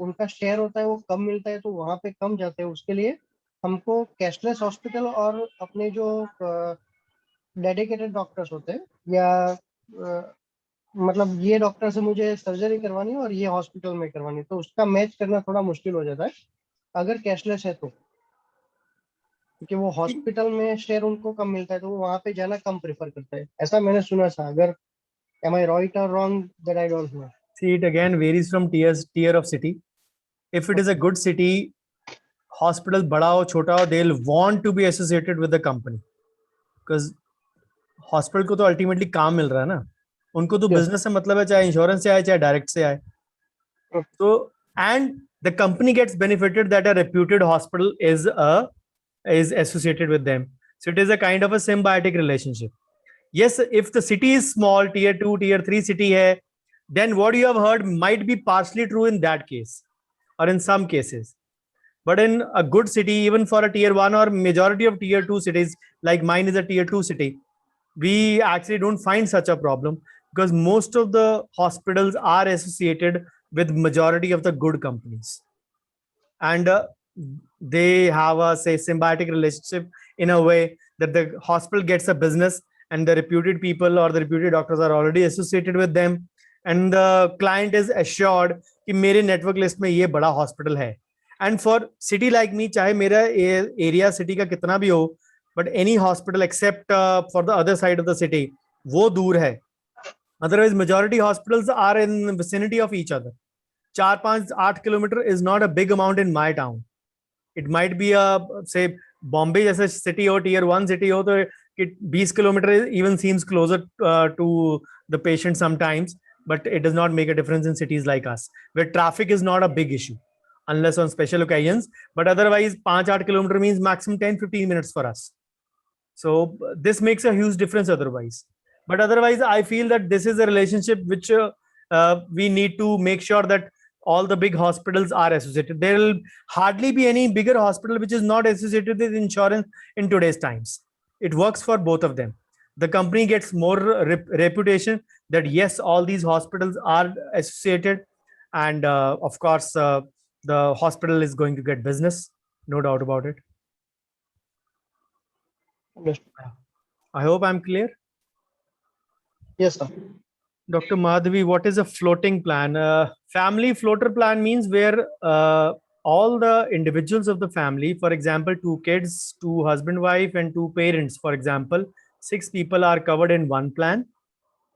उनका शेयर होता है वो कम मिलता है, तो वहाँ पे कम जाते हैं। उसके लिए हमको कैशलेस हॉस्पिटल और अपने जो डेडिकेटेड डॉक्टर्स होते हैं या मतलब ये डॉक्टर से मुझे सर्जरी करवानी है और ये हॉस्पिटल में करवानी है, तो उसका मैच करना थोड़ा मुश्किल हो जाता है अगर कैशलेस है तो, क्योंकि वो हॉस्पिटल में शेयर उनको कम मिलता है तो वो वहां पे जाना कम प्रेफर करता है। ऐसा मैंने सुना था। अगर am I right or wrong, that I don't know. See, it again varies from tier of city. If it is a good city, hospital बड़ा हो छोटा हो, they'll want to be associated with the company because hospital को तो ultimately काम मिल रहा है ना, उनको तो Yes. business से मतलब है, चाहे इंश्योरेंस से आए चाहे डायरेक्ट से आए। तो and the company gets benefited that a reputed hospital is associated with them. So it is a kind of a symbiotic relationship. Yes, if the city is small, tier 2, tier 3 city hai, then what you have heard might be partially true in that case or in some cases. But in a good city, even for a tier 1 or majority of tier 2 cities, like mine is a tier 2 city, we actually don't find such a problem because most of the hospitals are associated with majority of the good companies. And they have a, say, symbiotic relationship in a way that the hospital gets a business and the reputed people or the reputed doctors are already associated with them, and the client is assured कि मेरे network list में ये बड़ा hospital है. And for city like me, चाहे मेरा area city का कितना भी हो, but any hospital except for the other side of the city, वो दूर है. Otherwise majority hospitals are in vicinity of each other. 4-5-8 kilometre is not a big amount in my town. It might be a, say, Bombay जैसे city हो, tier 1 city हो, तो 20 kilometre even seems closer to the patient sometimes, but it does not make a difference in cities like us where traffic is not a big issue unless on special occasions, but otherwise 5-8 kilometer means maximum 10-15 minutes for us. So this makes a huge difference otherwise. But otherwise I feel that this is a relationship which we need to make sure that all the big hospitals are associated. There will hardly be any bigger hospital which is not associated with insurance in today's times. It works for both of them. The company gets more reputation that yes, all these hospitals are associated, and of course the hospital is going to get business, no doubt about it. Yes. I hope I'm clear. Yes, sir. Dr. Madhavi, what is a floating plan? Family floater plan means where all the individuals of the family, for example, 2 kids, 2 husband, wife, and 2 parents, for example, 6 people are covered in one plan,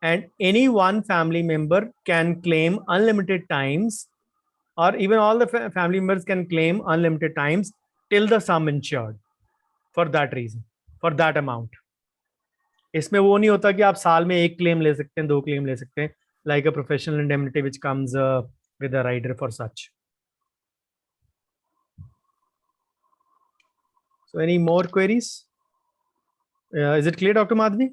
and any one family member can claim unlimited times, or even all the family members can claim unlimited times till the sum insured for that reason, for that amount. इसमें वो नहीं होता कि आप साल में 1 claim ले सकते हैं, 2 क्लेम ले सकते हैं, like a professional indemnity which comes with a rider for such. So any more queries? Is it clear, Dr. Madhavi?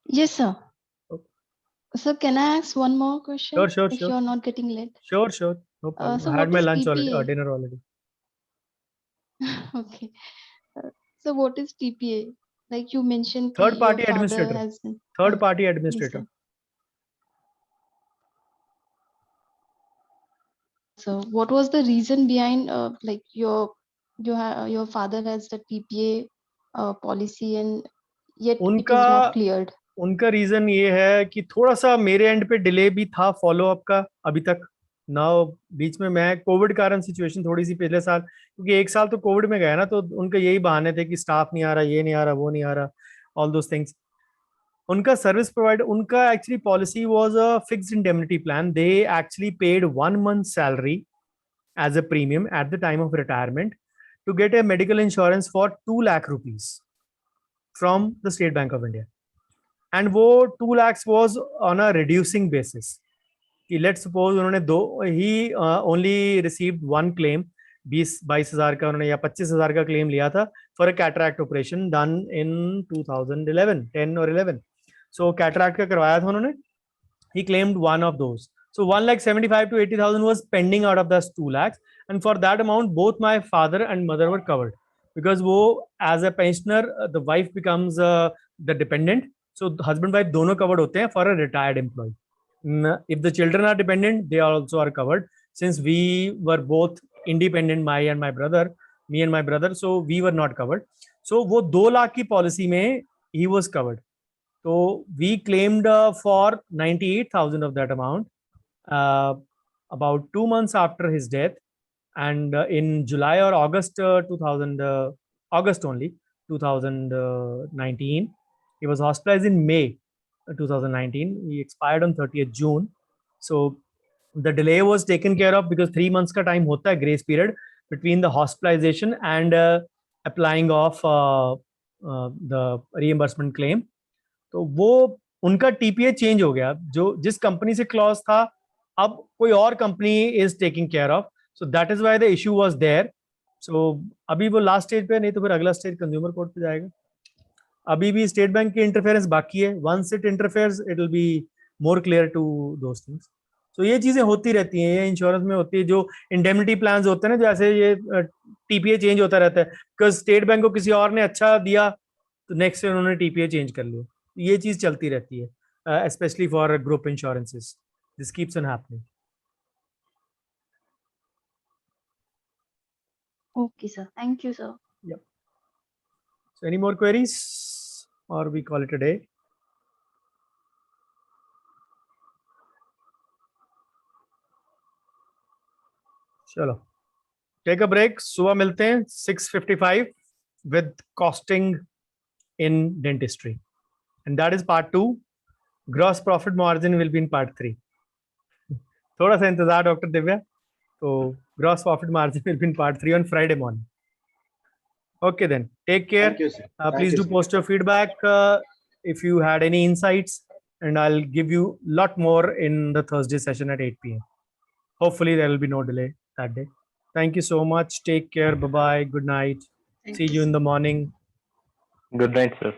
Yes, sir. Okay. Sir, can I ask one more question? Sure. If you're not getting late. Sure. No problem. So I had what my is lunch already, TPA? dinner already. Okay. So what is TPA? Like you mentioned, ki Third party your father administrator. has. Third party Yes, administrator. sir. So what was the reason behind like your father has the TPA policy and yet it is उनका not cleared? उनका reason ये है कि थोड़ा सा मेरे and पे delay भी था फॉलो अप का अभी तक ना। बीच में मैं कोविड कारण सिचुएशन थोड़ी सी पिछले साल, क्योंकि एक साल तो कोविड में गया ना, तो उनके यही बहाने थे कि स्टाफ नहीं आ रहा, ये नहीं आ रहा, वो नहीं आ रहा, ऑल दोस थिंग्स। उनका सर्विस प्रोवाइडर, उनका actually policy was a fixed indemnity plan. They actually paid 1 month salary as a premium at the time of retirement to get a medical insurance for 2 lakh rupees from the State Bank of India. And वो 2 lakhs was on a reducing basis कि let's suppose उन्होंने ही only received 1 claim, 20-22 हजार का उन्होंने या 25 हजार का क्लेम लिया था for a cataract operation done in 2011, 10 और 11। सो कैटरैक्ट का करवाया था उन्होंने, he claimed one of those. So 1,75,000 to 80,000 was pending out of those 2 lakhs, and for that amount both my father and mother were covered because wo as a pensioner the wife becomes the dependent, so husband wife dono covered hote hain for a retired employee. If the children are dependent, they also are covered. Since we were both independent, me and my brother, so we were not covered. So wo 2 lakh ki policy mein he was covered. So we claimed for 98,000 of that amount about 2 months after his death, and in July or August 2019, he was hospitalized in May 2019. He expired on 30th June. So the delay was taken care of because 3 months ka time hota hai grace period between the hospitalization and applying of the reimbursement claim. तो वो उनका TPA change हो गया, जो जिस company से clause था अब कोई और company is taking care of, so that is why the issue was there. सो अभी वो लास्ट स्टेज पे, नहीं तो फिर अगला स्टेज कंज्यूमर कोर्ट पे जाएगा। अभी भी स्टेट बैंक की इंटरफेरेंस बाकी है। Once it interferes it will be more clear to those things. तो ये चीजें होती रहती हैं, ये इंश्योरेंस में होती है। जो इंडेमनिटी प्लान्स होते हैं ना, जैसे ये टीपीए चेंज होता रहता है बिकॉज स्टेट बैंक को किसी और ने अच्छा दिया तो नेक्स्ट से उन्होंने टीपीए चेंज कर लिया। ये चीज चलती रहती है, specially for group insurances. This keeps on happening. Okay, sir. Thank you, sir. Yep. So any more queries or we call it a day? चलो टेक अ ब्रेक। सुबह मिलते हैं 6:55 with costing in dentistry, and that is part 2. Gross profit margin will be in part 3. थोड़ा सा इंतजार doctor Divya. तो gross profit margin will be in part 3 on Friday morning. Okay then, take care. Thank you, sir. Please do post your feedback if you had any insights, and I'll give you a lot more in the Thursday session at 8 p.m. Hopefully there will be no delay that day. Thank you so much. Take care. Bye bye. Good night. See you in the morning. Good night, sir.